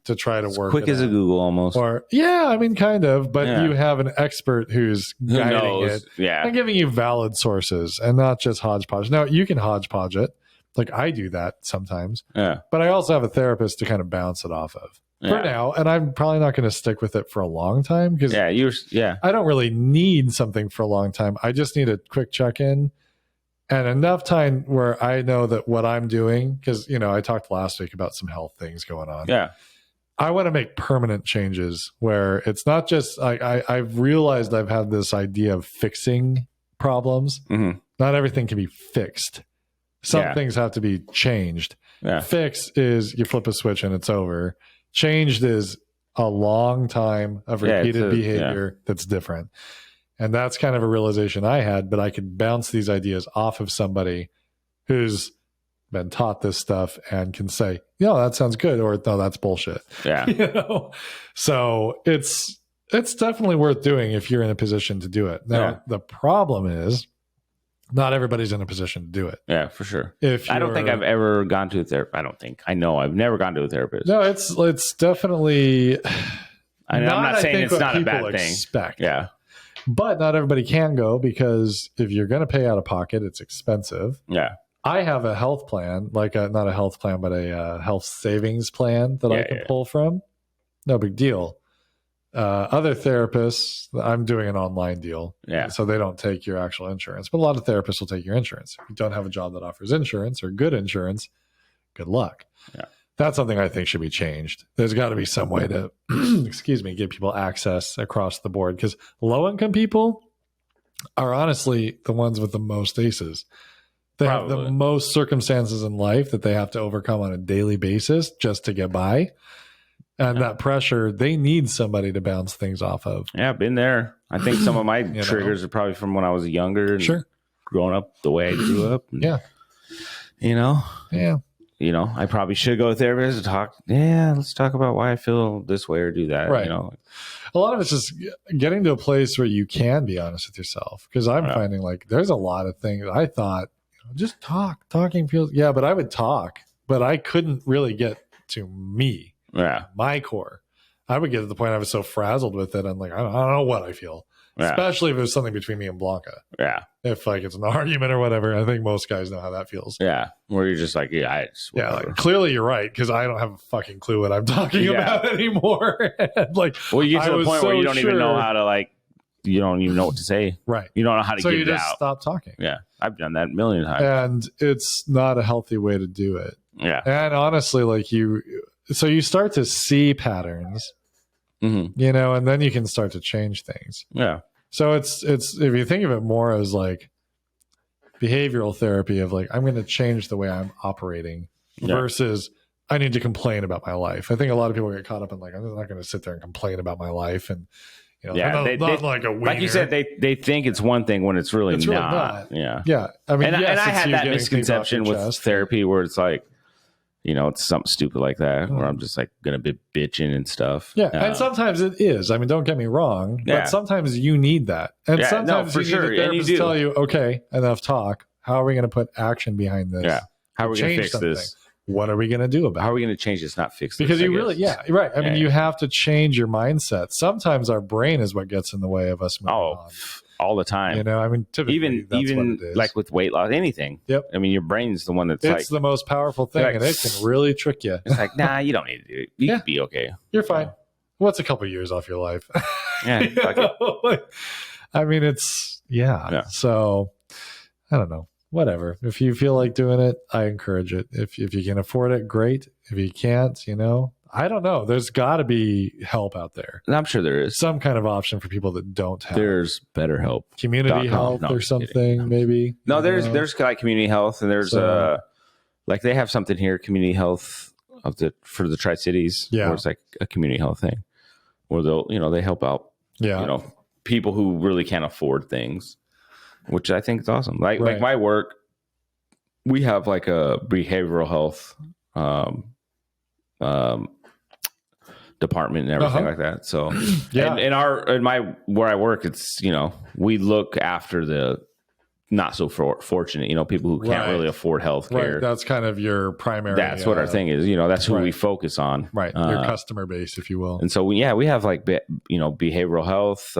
to try to work
quick as a Google almost.
Or kind of, but you have an expert who's guiding it and giving you valid sources and not just hodgepodge. Now you can hodgepodge it. Like I do that sometimes, but I also have a therapist to kind of bounce it off of for now. And I'm probably not going to stick with it for a long time because I don't really need something for a long time. I just need a quick check-in and enough time where I know that what I'm doing, because, I talked last week about some health things going on.
Yeah.
I want to make permanent changes where it's not just, I've realized I've had this idea of fixing problems. Not everything can be fixed. Some things have to be changed. Fix is you flip a switch and it's over. Changed is a long time of repeated behavior that's different. And that's kind of a realization I had, but I could bounce these ideas off of somebody who's been taught this stuff and can say, that sounds good, or no, that's bullshit.
Yeah.
So it's definitely worth doing if you're in a position to do it. Now, the problem is not everybody's in a position to do it.
Yeah, for sure. I don't think I've ever gone to a therapist. I know I've never gone to a therapist.
No, it's definitely.
I'm not saying it's not a bad thing. Yeah.
But not everybody can go because if you're going to pay out of pocket, it's expensive.
Yeah.
I have a health plan, like not a health plan, but a health savings plan that I can pull from. No big deal. Other therapists, I'm doing an online deal.
Yeah.
So they don't take your actual insurance, but a lot of therapists will take your insurance. If you don't have a job that offers insurance or good insurance, good luck.
Yeah.
That's something I think should be changed. There's got to be some way to, give people access across the board, because low-income people are honestly the ones with the most aces. They have the most circumstances in life that they have to overcome on a daily basis just to get by. And that pressure, they need somebody to bounce things off of.
Yeah, I've been there. I think some of my triggers are probably from when I was younger and growing up the way I grew up. And, I probably should go to therapist and talk. Yeah, let's talk about why I feel this way or do that.
Right. A lot of it's just getting to a place where you can be honest with yourself. Because I'm finding like there's a lot of things I thought, just talking feels, but I would talk, but I couldn't really get to me.
Yeah.
My core. I would get to the point I was so frazzled with it. I'm like, I don't know what I feel. Yeah. Especially if it was something between me and Blanca.
Yeah.
If like it's an argument or whatever. I think most guys know how that feels.
Yeah. Where you're just like,
like, clearly you're right, because I don't have a fucking clue what I'm talking about anymore. Like,
well, you get to the point where you don't even know how to you don't even know what to say.
Right.
You don't know how to get it out. So you
just stop talking.
Yeah. I've done that a million times.
And it's not a healthy way to do it.
Yeah.
And honestly, so you start to see patterns you know, and then you can start to change things.
Yeah.
So it's if you think of it more as like behavioral therapy of like, I'm going to change the way I'm operating versus I need to complain about my life. I think a lot of people get caught up in like, I'm not going to sit there and complain about my life. And, you know, not like a wiener.
Like you said, they think it's one thing when it's really not. Yeah.
Yeah. I mean,
and I had that misconception with therapy where it's like, you know, it's something stupid like that where I'm just like going to be bitching and stuff.
Yeah. And sometimes it is. I mean, don't get me wrong, but sometimes you need that. And sometimes you need a therapist to tell you, okay, enough talk. How are we going to put action behind this?
Yeah. How are we going to fix this?
What are we going to do about it?
How are we going to change this, not fix this?
Because you really, right. I mean, you have to change your mindset. Sometimes our brain is what gets in the way of us moving on.
All the time.
You know, I mean, typically
even like with weight loss, anything.
Yep.
I mean, your brain's the one that's
it's the most powerful thing, and it can really trick you.
It's like, nah, you don't need to do it. You can be okay.
You're fine. What's a couple years off your life?
Yeah.
I mean, it's So I don't know. Whatever. If you feel like doing it, I encourage it. If you can afford it, great. If you can't, you know, I don't know. There's got to be help out there.
I'm sure there is
some kind of option for people that don't have.
There's BetterHelp,
community health, or something. Maybe.
No, there's like community health, and there's like they have something here, community health for the Tri-Cities.
Yeah,
where it's like a community health thing, where they help out.
Yeah,
you know, people who really can't afford things, which I think is awesome. Like my work, we have like a behavioral health department and everything like that. So where I work, it's, you know, we look after the not so fortunate, you know, people who can't really afford health care.
Right. That's kind of your primary.
That's what our thing is. You know, that's who we focus on.
Right. Your customer base, if you will.
And so we have like, you know, behavioral health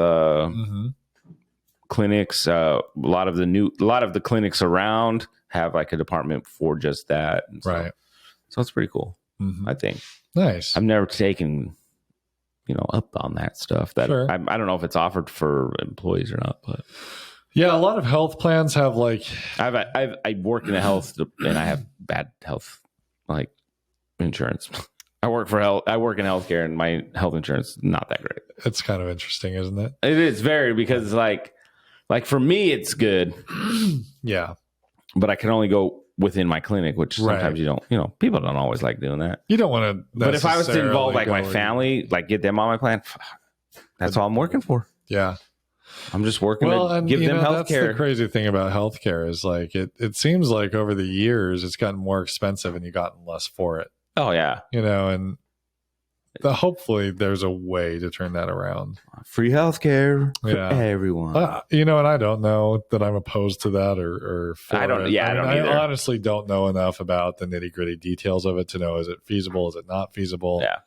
clinics. A lot of the clinics around have like a department for just that. And so it's pretty cool. I think.
Nice.
I've never taken, you know, up on that stuff. That I don't know if it's offered for employees or not, but
yeah, a lot of health plans have like.
I work in the health and I have bad health like insurance. I work in healthcare and my health insurance is not that great.
It's kind of interesting, isn't it?
It is very, because like for me it's good.
Yeah,
but I can only go within my clinic, which sometimes you don't, you know, people don't always like doing that.
You don't want to.
But if I was to involve like my family, like get them on my plan, that's all I'm working for.
Yeah.
I'm just working to give them health care.
That's the crazy thing about healthcare is like it seems like over the years it's gotten more expensive and you've gotten less for it.
Oh yeah.
You know, and hopefully there's a way to turn that around.
Free healthcare for everyone.
You know, and I don't know that I'm opposed to that or for
I don't.
it.
Yeah,
I honestly don't know enough about the nitty gritty details of it to know, is it feasible? Is it not feasible?
Yeah.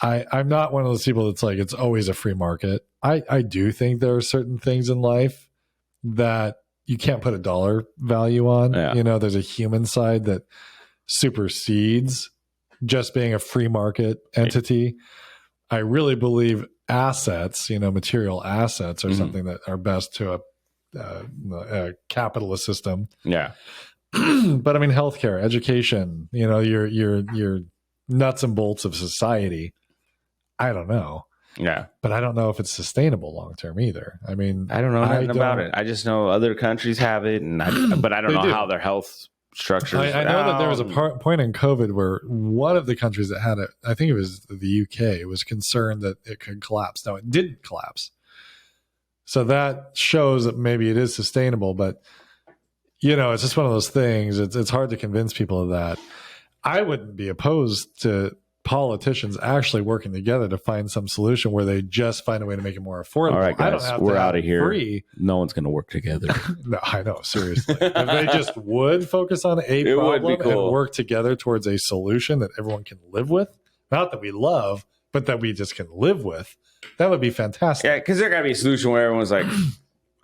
I'm not one of those people that's like, it's always a free market. I do think there are certain things in life that you can't put a dollar value on.
Yeah.
You know, there's a human side that supersedes just being a free market entity. I really believe assets, you know, material assets are something that are best to a capitalist system.
Yeah.
But I mean, healthcare, education, you know, your nuts and bolts of society. I don't know.
Yeah.
But I don't know if it's sustainable long term either. I mean,
I don't know nothing about it. I just know other countries have it, but I don't know how their health structures.
I know that there was a point in COVID where one of the countries that had it, I think it was the UK, was concerned that it could collapse. Now, it didn't collapse. So that shows that maybe it is sustainable, but you know, it's just one of those things. It's hard to convince people of that. I wouldn't be opposed to politicians actually working together to find some solution where they just find a way to make it more affordable.
All right, guys, we're out of here. Free. No one's going to work together.
No, I know, seriously. If they just would focus on a problem and work together towards a solution that everyone can live with, not that we love, but that we just can live with, that would be fantastic.
Yeah, because there got to be a solution where everyone's like,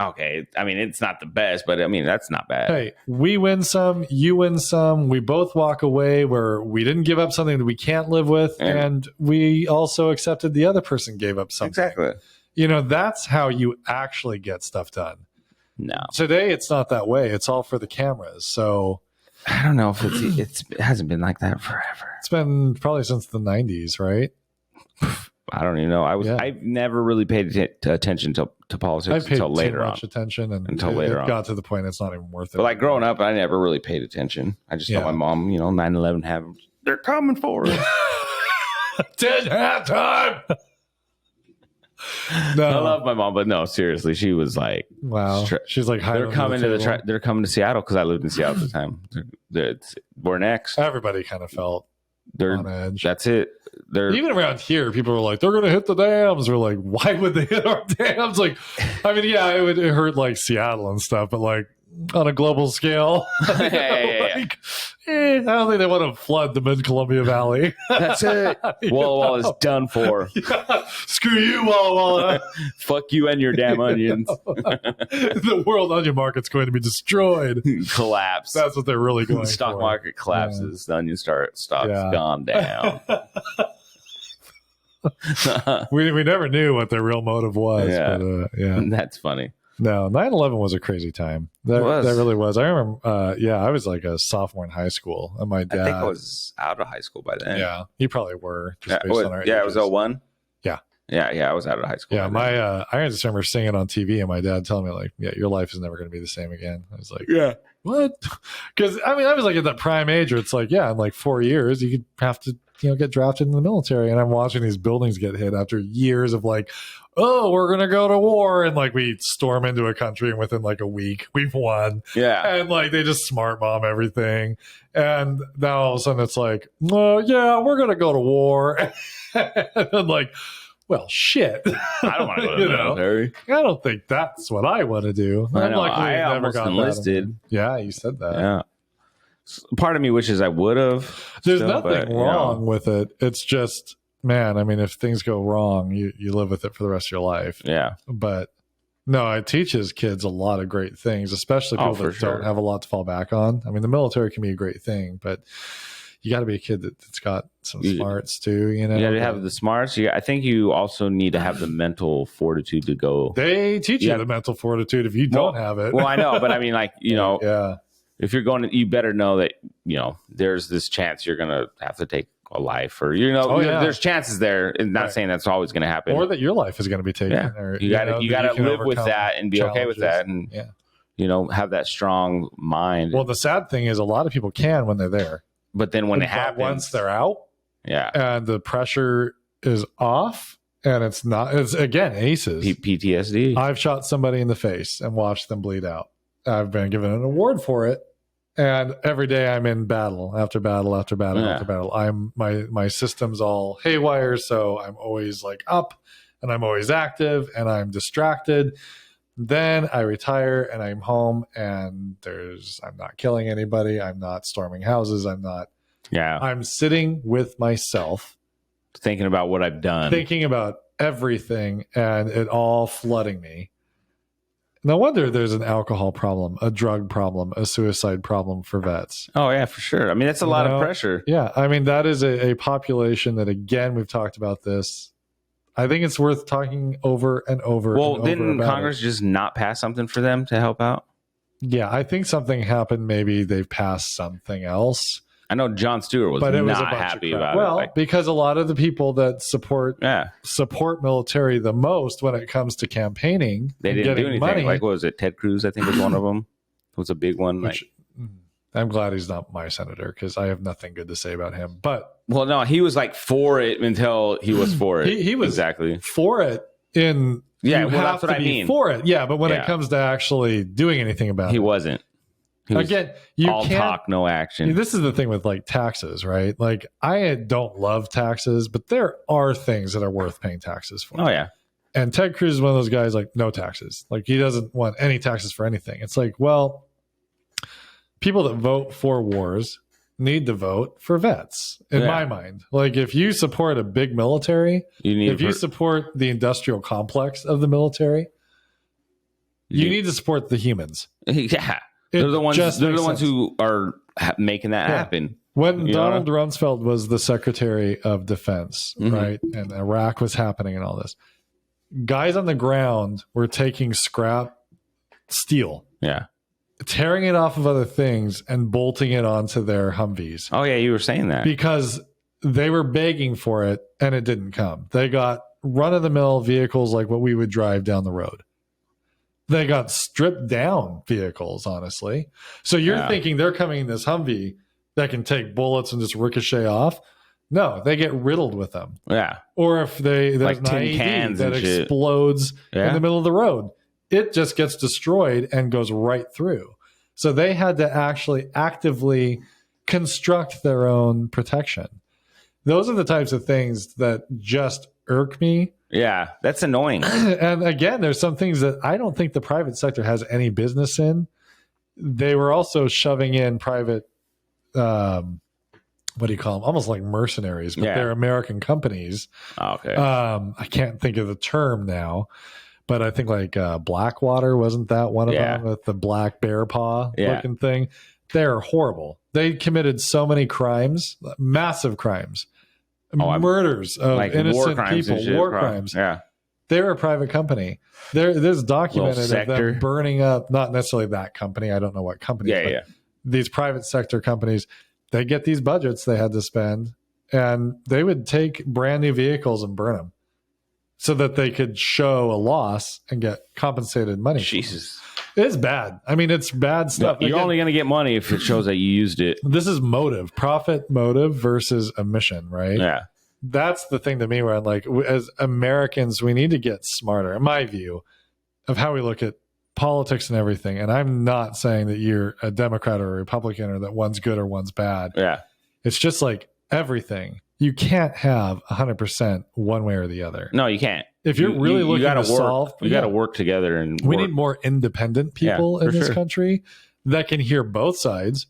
okay, I mean, it's not the best, but I mean, that's not bad.
Hey, we win some, you win some. We both walk away where we didn't give up something that we can't live with. And we also accepted the other person gave up something.
Exactly.
You know, that's how you actually get stuff done.
No.
Today, it's not that way. It's all for the cameras. So
I don't know if it hasn't been like that forever.
It's been probably since the 90s, right?
I don't even know. I've never really paid attention to politics until later on.
Attention
until later on.
It got to the point it's not even worth it.
But like growing up, I never really paid attention. I just know my mom, 9/11 happened. They're coming for us.
10 halftime. No,
I love my mom, but no, seriously, she was like,
wow. She's like,
they're coming to they're coming to Seattle because I lived in Seattle at the time. We're next.
Everybody kind of felt on edge.
That's it.
Even around here, people were like, they're going to hit the dams. We're like, why would they hit our dams? Like, I mean, yeah, it hurt like Seattle and stuff, but like on a global scale, I don't think they want to flood the Mid-Columbia Valley.
That's it. Walla Walla is done for.
Yeah. Screw you, Walla Walla.
Fuck you and your damn onions.
The world onion market's going to be destroyed.
Collapse.
That's what they're really going
for. The stock market collapses. The onion stock's gone down.
we never knew what their real motive was.
Yeah.
But,
that's funny.
No, 9/11 was a crazy time. That really was. I remember, I was like a sophomore in high school, and my dad.
I think I was out of high school by then.
Yeah, you probably were. Just based on our
it was 01?
Yeah.
Yeah, I was out of high school.
Yeah, I just remember seeing it on TV, and my dad telling me, like, yeah, your life is never going to be the same again. I was like,
yeah.
What? Because, I mean, I was like at that prime age where it's like, yeah, in like 4 years, you could have to, get drafted in the military. And I'm watching these buildings get hit after years of like, oh, we're going to go to war. And like we storm into a country and within like a week, we've won.
Yeah.
And like they just smart bomb everything. And now all of a sudden it's like, well, yeah, we're going to go to war. And I'm like, well, shit.
I don't want to go to the military.
I don't think that's what I want to do.
I know. I almost enlisted.
Yeah, you said that.
Yeah. Part of me wishes I would have.
There's nothing wrong with it. It's just, man, I mean, if things go wrong, you live with it for the rest of your life.
Yeah.
But no, it teaches kids a lot of great things, especially people that don't have a lot to fall back on. I mean, the military can be a great thing, but you got to be a kid that's got some smarts too. You got
to have the smarts. I think you also need to have the mental fortitude to go.
They teach you the mental fortitude if you don't have it.
Well, I know, but I mean, like,
yeah.
If you're going to, you better know that, there's this chance you're going to have to take a life or, there's chances there. And not saying that's always going to happen.
Or that your life is going to be taken.
Yeah.
Or,
you got to live with that and be okay with that. And, have that strong mind.
Well, the sad thing is a lot of people can when they're there.
But then when it happens.
Once they're out.
Yeah.
And the pressure is off. And it's again, aces.
PTSD.
I've shot somebody in the face and watched them bleed out. I've been given an award for it. And every day I'm in battle after battle after battle after battle. My system's all haywire, so I'm always like up and I'm always active and I'm distracted. Then I retire and I'm home and I'm not killing anybody. I'm not storming houses. I'm sitting with myself.
Thinking about what I've done.
Thinking about everything and it all flooding me. No wonder there's an alcohol problem, a drug problem, a suicide problem for vets.
Oh, yeah, for sure. I mean, that's a lot of pressure.
Yeah. I mean, that is a population that, again, we've talked about this. I think it's worth talking over and over.
Well, didn't Congress just not pass something for them to help out?
Yeah, I think something happened. Maybe they've passed something else.
I know Jon Stewart was not happy about it.
Well, because a lot of the people that support military the most when it comes to campaigning,
they didn't do anything.
Money,
like, what was it? Ted Cruz, I think, was one of them. It was a big one.
I'm glad he's not my senator because I have nothing good to say about him. But
no, he was like for it until he was for it.
He was
exactly
for it in.
Yeah, well, that's what I mean.
For it, yeah. But when it comes to actually doing anything about it,
he wasn't.
Again,
all talk, no action.
This is the thing with like taxes, right? Like I don't love taxes, but there are things that are worth paying taxes for.
Oh yeah.
And Ted Cruz is one of those guys like no taxes. Like he doesn't want any taxes for anything. It's like, well, people that vote for wars need to vote for vets in my mind. Like if you support a big military, you support the industrial complex of the military, you need to support the humans.
Yeah. They're the ones who are making that happen.
When Donald Rumsfeld was the Secretary of Defense, right, and Iraq was happening and all this, guys on the ground were taking scrap steel, tearing it off of other things and bolting it onto their Humvees.
Oh yeah, you were saying that
because they were begging for it and it didn't come. They got run-of-the-mill vehicles like what we would drive down the road. They got stripped down vehicles, honestly. So you're thinking they're coming in this Humvee that can take bullets and just ricochet off. No, they get riddled with them.
Yeah.
Or if there's
like
an
tin
IED
cans
that explodes in the middle of the road, it just gets destroyed and goes right through. So they had to actually actively construct their own protection. Those are the types of things that just irk me.
Yeah, that's annoying.
And again, there's some things that I don't think the private sector has any business in. They were also shoving in private, what do you call them? Almost like mercenaries, but they're American companies.
Okay.
I can't think of the term now, but I think like Blackwater, wasn't that one of them with the black bear paw looking thing? They're horrible. They committed so many crimes, massive crimes. Murders of like innocent people, war crimes.
Yeah.
They're a private company. There's documented of them burning up, not necessarily that company. I don't know what company. Yeah. These private sector companies, they get these budgets they had to spend, and they would take brand new vehicles and burn them so that they could show a loss and get compensated money.
Jesus.
It's bad. I mean, it's bad stuff.
You're only going to get money if it shows that you used it.
This is motive, profit motive versus a mission, right?
Yeah.
That's the thing to me where I'm like, as Americans, we need to get smarter, in my view, of how we look at politics and everything. And I'm not saying that you're a Democrat or a Republican or that one's good or one's bad.
Yeah.
It's just like everything. You can't have 100% one way or the other.
No, you can't.
If you're really looking to solve,
you got to work together, and
we need more independent people in this country that can hear both sides.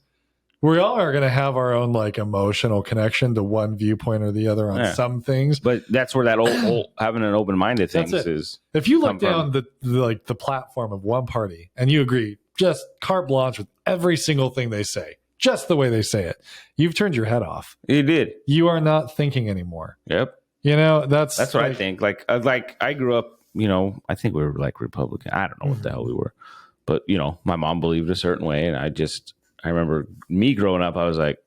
We all are going to have our own like emotional connection to one viewpoint or the other on some things,
but that's where that old having an open-minded thing is.
If you look down the platform of one party and you agree, just carte blanche with every single thing they say, just the way they say it, you've turned your head off.
You did.
You are not thinking anymore.
Yep.
You know, that's
what I think. Like I grew up, you know, I think we were like Republican. I don't know what the hell we were, but you know, my mom believed a certain way, and I remember me growing up. I was like,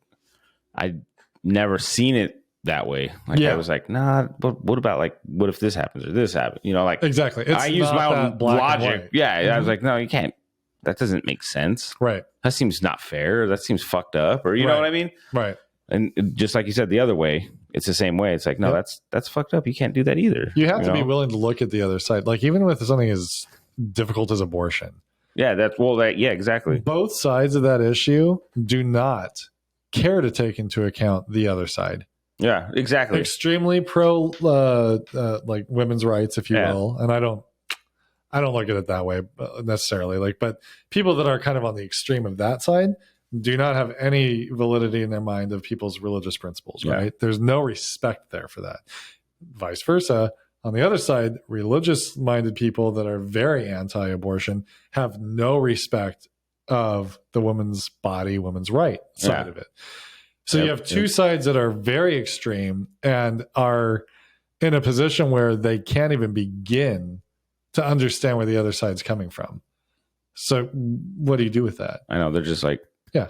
I'd never seen it that way. Like I was like, nah. But what about like, what if this happens or this happens? You know, like
exactly.
I used my own logic. Yeah, I was like, no, you can't. That doesn't make sense.
Right.
That seems not fair. That seems fucked up. Or you know what I mean?
Right.
And just like you said, the other way, it's the same way. It's like, no, that's fucked up. You can't do that either.
You have to be willing to look at the other side. Like even with something as difficult as abortion.
Yeah, exactly.
Both sides of that issue do not care to take into account the other side.
Yeah, exactly.
Extremely pro like women's rights, if you will. And I don't look at it that way necessarily. Like, but people that are kind of on the extreme of that side do not have any validity in their mind of people's religious principles, right? There's no respect there for that. Vice versa. On the other side, religious-minded people that are very anti-abortion have no respect of the woman's body, woman's right side of it. So you have two sides that are very extreme and are in a position where they can't even begin to understand where the other side's coming from. So what do you do with that?
I know, they're just like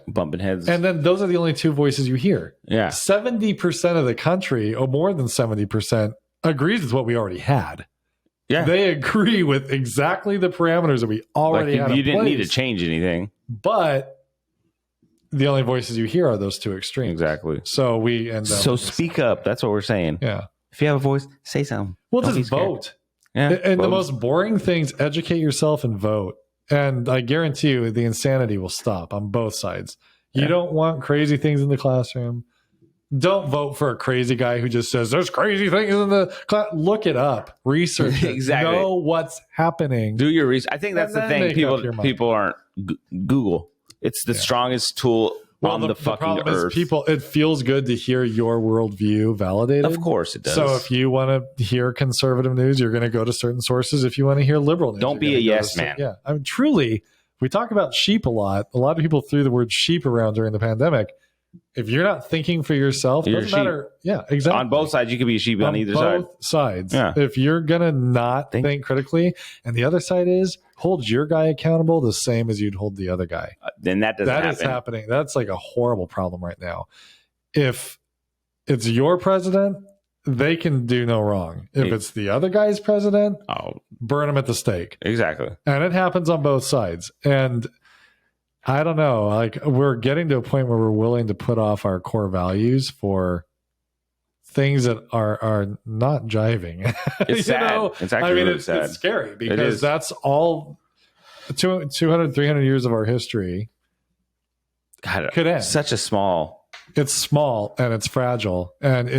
bumping heads.
And then those are the only two voices you hear.
Yeah.
70% of the country, or more than 70%, agrees with what we already had. Yeah. They agree with exactly the parameters that we already had.
You didn't need to change anything.
But the only voices you hear are those two extremes.
Exactly.
So we end up.
So speak up. That's what we're saying.
Yeah.
If you have a voice, say something.
Well, just vote. Yeah. And the most boring things, educate yourself and vote. And I guarantee you the insanity will stop on both sides. You don't want crazy things in the classroom. Don't vote for a crazy guy who just says there's crazy things in the class. Look it up, research it,
exactly.
Know what's happening.
Do your research. I think that's the thing. People aren't Google. It's the strongest tool on the fucking earth.
People, it feels good to hear your worldview validated.
Of course it does.
So if you want to hear conservative news, you're going to go to certain sources. If you want to hear liberal news,
don't be a yes man.
Yeah, I mean, truly, we talk about sheep a lot. A lot of people threw the word sheep around during the pandemic. If you're not thinking for yourself, it doesn't matter. Yeah, exactly.
On both sides, you could be a sheep on either side.
Both sides. Yeah. If you're going to not think critically, and the other side is hold your guy accountable the same as you'd hold the other guy.
Then that doesn't happen.
That is happening. That's like a horrible problem right now. If it's your president, they can do no wrong. If it's the other guy's president, burn him at the stake.
Exactly.
And it happens on both sides. And I don't know, like we're getting to a point where we're willing to put off our core values for things that are not jiving.
It's sad. It's actually really sad.
It's scary because that's all 200, 300 years of our history.
God,
could end. It's small and it's fragile. And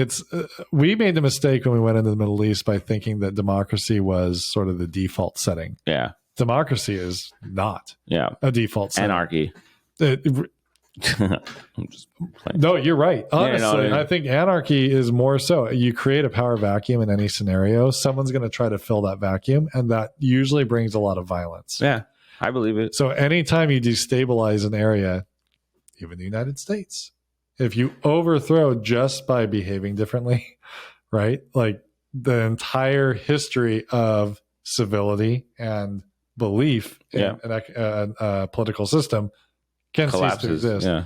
we made the mistake when we went into the Middle East by thinking that democracy was sort of the default setting.
Yeah.
Democracy is not a default setting.
Anarchy.
No, you're right. Honestly, I think anarchy is more so. You create a power vacuum in any scenario. Someone's going to try to fill that vacuum, and that usually brings a lot of violence.
Yeah, I believe it.
So anytime you destabilize an area, even the United States, if you overthrow just by behaving differently, right? Like the entire history of civility and belief in a political system can cease to exist. Yeah.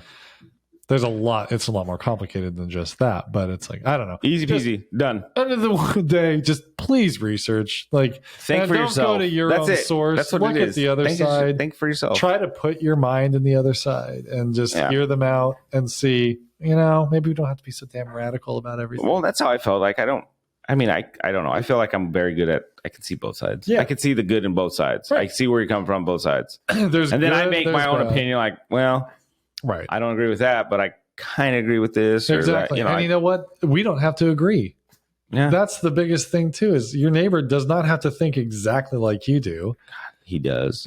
There's a lot. It's a lot more complicated than just that, but it's like, I don't know.
Easy peasy. Done.
End of the day, just please research. Like,
think for yourself.
Don't go to your own source.
That's what
Look
it is.
At the other side.
Think for yourself.
Try to put your mind in the other side and just hear them out and see, maybe we don't have to be so damn radical about everything.
Well, that's how I felt. Like, I don't know. I feel like I'm very good at, I can see both sides. Yeah. I can see the good in both sides. Right. I see where you come from both sides. And then I make my own opinion like, well, right. I don't agree with that, but I kind of agree with this.
Exactly.
Or that,
and you know what? We don't have to agree. Yeah. That's the biggest thing too, is your neighbor does not have to think exactly like you do.
God, he does.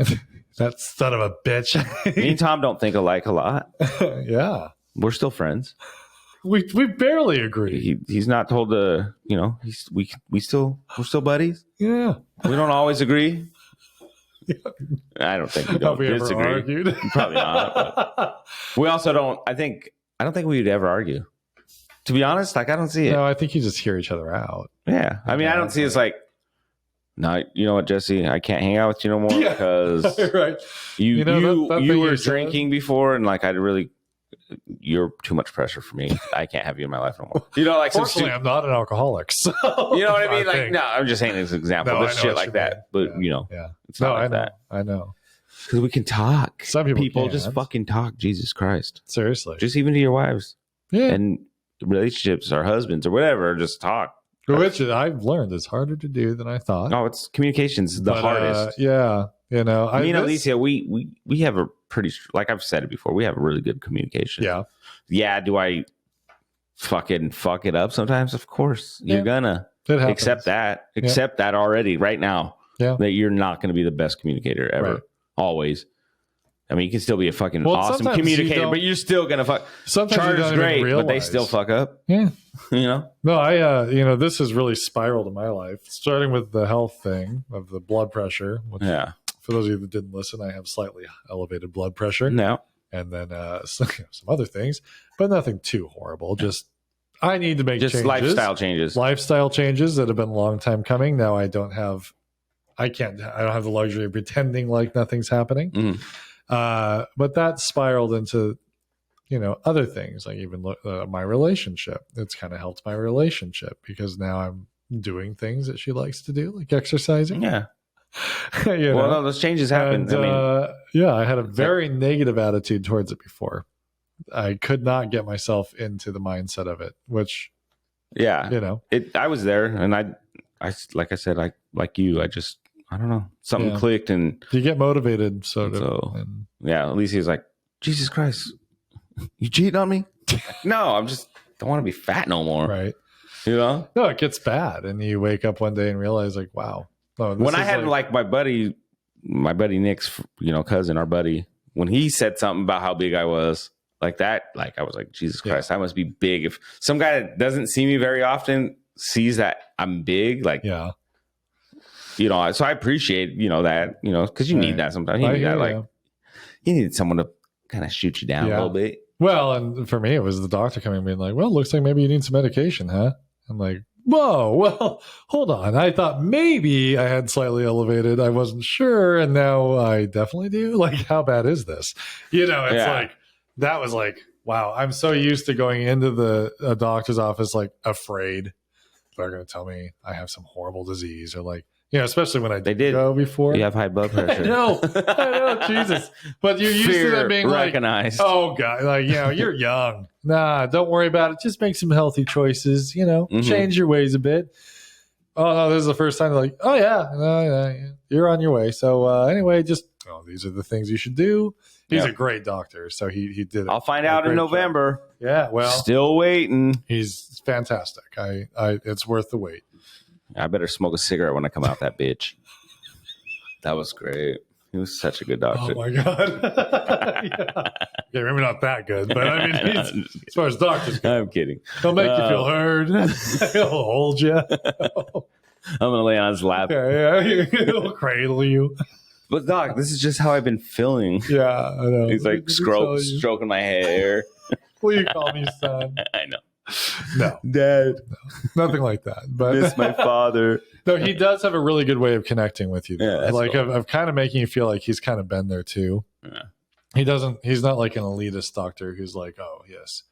That son of a bitch.
Me and Tom don't think alike a lot.
Yeah.
We're still friends.
We barely agree.
He's not told to, we're still buddies.
Yeah.
We don't always agree. I don't think we don't disagree.
Ever argued?
Probably not. But we also don't. I don't think we'd ever argue. To be honest, like I don't see it.
No, I think you just hear each other out.
Yeah, I mean, I don't see it's like, no, you know what, Jesse, I can't hang out with you no more because
right.
You were drinking before, and like you're too much pressure for me. I can't have you in my life no more. Like
fortunately, I'm not an alcoholic. So
you know what I mean? Like, no, I'm just saying this example. There's shit like that, but it's not like that.
I know.
Because we can talk.
Some people
just fucking talk. Jesus Christ.
Seriously.
Just even to your wives. Yeah. And relationships or husbands or whatever, just talk.
Which I've learned is harder to do than I thought.
No, it's communication's the hardest.
Yeah. Me and
Alicia, we have a pretty, like I've said it before, we have a really good communication.
Yeah.
Yeah. Do I fucking fuck it up sometimes? Of course. Yeah. You're gonna. Accept that. Accept that already right now.
Yeah.
That you're not going to be the best communicator ever. Right. Always. I mean, you can still be a fucking awesome communicator, but you're still going to fuck.
Sometimes
Charter's great, but they still fuck up.
Yeah.
No,
this has really spiraled in my life, starting with the health thing of the blood pressure. Which, for those of you that didn't listen, I have slightly elevated blood pressure.
No.
And then some other things, but nothing too horrible. Just, I need to make changes.
Lifestyle changes.
Lifestyle changes that have been a long time coming. Now I don't have the luxury of pretending like nothing's happening.
Mm.
But that spiraled into, other things, like even my relationship. It's kind of helped my relationship because now I'm doing things that she likes to do, like exercising.
Yeah. No, those changes happened.
I had a very negative attitude towards it before. I could not get myself into the mindset of it, which,
I was there, and I like I said, like you, I don't know, something clicked, and
you get motivated.
At least he was like, Jesus Christ, you cheating on me? No, I'm just don't want to be fat no more.
Right.
No,
it gets bad, and you wake up one day and realize, like, wow.
When I had like my buddy Nick's, cousin, our buddy, when he said something about how big I was, like that, like I was like, Jesus Christ, I must be big. If some guy that doesn't see me very often sees that I'm big, like, so I appreciate, that, because you need that sometimes. You need that, like, you need someone to kind of shoot you down a little bit.
Well, and for me, it was the doctor coming and being like, well, looks like maybe you need some medication, huh? I'm like, whoa, well, hold on. I thought maybe I had slightly elevated. I wasn't sure. And now I definitely do. Like, how bad is this? It's like, that was like, Wow, I'm so used to going into the doctor's office like afraid they're going to tell me I have some horrible disease or like, especially when I did go before.
You have high blood pressure.
I know, Jesus. But you're used to that being
recognized.
Like, oh God, like, you're young. Nah, don't worry about it. Just make some healthy choices, change your ways a bit. Oh no, this is the first time they're like, oh yeah, you're on your way. So anyway, these are the things you should do. He's a great doctor, so he did it.
I'll find out in November.
Job. Yeah, well,
still waiting.
He's fantastic. I it's worth the wait.
I better smoke a cigarette when I come out that bitch. That was great. He was such a good doctor.
Oh my God. Yeah, maybe not that good, but I mean, as far as doctors go,
I'm kidding.
He'll make you feel heard. He'll hold you.
I'm gonna lay on his lap.
Yeah, he'll cradle you.
But doc, this is just how I've been feeling.
Yeah, I know.
He's like stroking my hair.
Will you call me son?
I know.
No,
Dad.
No, nothing like that. But
miss my father.
No, he does have a really good way of connecting with you.
Yeah,
like
cool.
of kind of making you feel like he's kind of been there too.
Yeah.
He's not like an elitist doctor who's like, oh yes,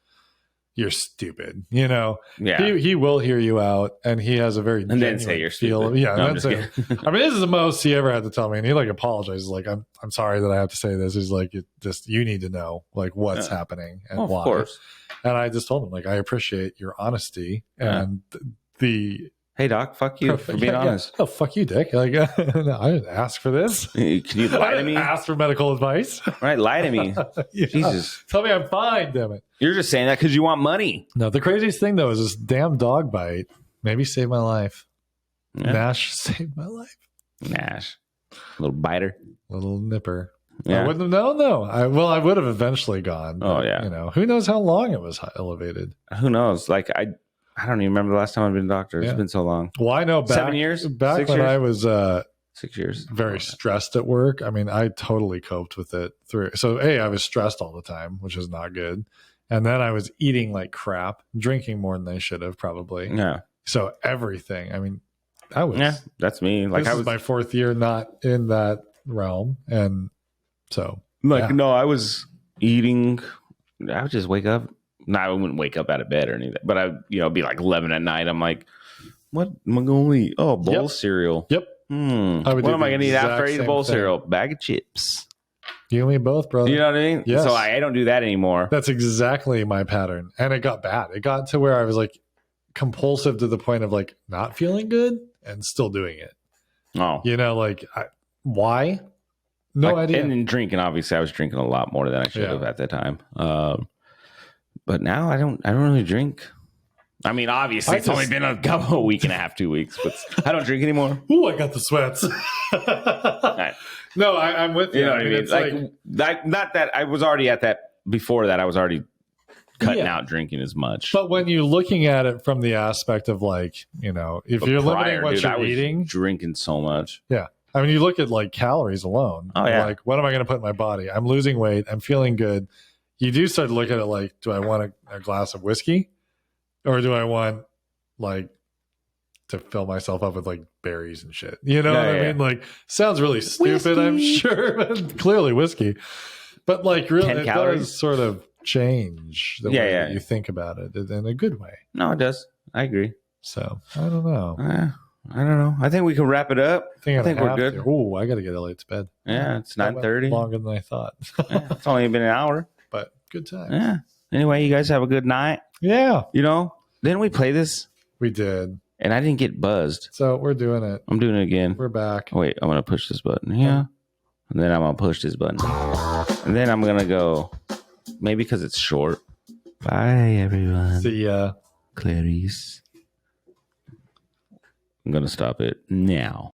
you're stupid. Yeah. He will hear you out, and he has a very
and then say you're stupid.
Yeah.
No,
I mean, this is the most he ever had to tell me, and he like apologizes. Like, I'm sorry that I have to say this. He's like, you need to know like what's happening and why. Of course. And I just told him like, I appreciate your honesty and the.
Hey doc, fuck you for being honest.
Oh, fuck you, dick. Like, I didn't ask for this.
Can you lie to me?
Ask for medical advice.
Right, lie to me. Jesus.
Tell me I'm fine, damn it.
You're just saying that because you want money.
No, the craziest thing though is this damn dog bite maybe saved my life.
Yeah.
Nash saved my life.
Nash. Little biter.
Little nipper.
Yeah.
I wouldn't have known though. I would have eventually gone.
But,
who knows how long it was elevated.
Who knows? Like I don't even remember the last time I've been a doctor. It's been so long.
Well, I know
7 years?
Back
6
when
years?
I was
6 years.
Very stressed at work. I mean, I totally coped with it through. So I was stressed all the time, which is not good. And then I was eating like crap, drinking more than I should have probably.
Yeah.
So everything. I mean, I was.
Yeah, that's me. Like
this is my fourth year not in that realm. And so.
No, I was eating. I would just wake up. No, I wouldn't wake up out of bed or anything, but I'd be like 11 at night. I'm like, what am I going to eat? Oh, bowl of cereal.
Yep.
What am I going to eat after I eat a bowl of cereal? Bag of chips.
You and me both, brother.
You know what I mean?
Yes.
So I don't do that anymore.
That's exactly my pattern. And it got bad. It got to where I was like compulsive to the point of like not feeling good and still doing it.
Oh.
Why? No idea.
And then drinking, obviously I was drinking a lot more than I should have at that time. But now I don't really drink. I mean, obviously it's only been a week and a half, 2 weeks, but I don't drink anymore.
Ooh, I got the sweats.
Right.
No, I'm with you.
You know what I mean? It's not that I was already at that before that. I was already cutting out drinking as much.
But when you're looking at it from the aspect of like, if you're limiting what you're eating,
drinking so much.
Yeah. I mean, you look at like calories alone.
Oh, yeah.
Like, what am I going to put in my body? I'm losing weight. I'm feeling good. You do start to look at it like, do I want a glass of whiskey? Or do I want like to fill myself up with like berries and shit? You know what I mean? Like, sounds really stupid, whiskey. I'm sure, but clearly whiskey. But like, really, it does sort of change the way that you think about it in a good way.
No, it does. I agree.
So I don't know.
I don't know. I think we can wrap it up.
I think we're good. Oh, I got to get late to bed.
Yeah, it's 9:30.
Longer than I thought.
It's only been an hour,
but good time.
Yeah. Anyway, you guys have a good night.
Yeah.
Didn't we play this?
We did.
And I didn't get buzzed.
So we're doing it.
I'm doing it again.
We're back.
Wait, I'm going to push this button. Yeah. And then I'm going to push this button. And then I'm going to go, maybe because it's short. Bye, everyone.
See ya.
Clarice. I'm going to stop it now.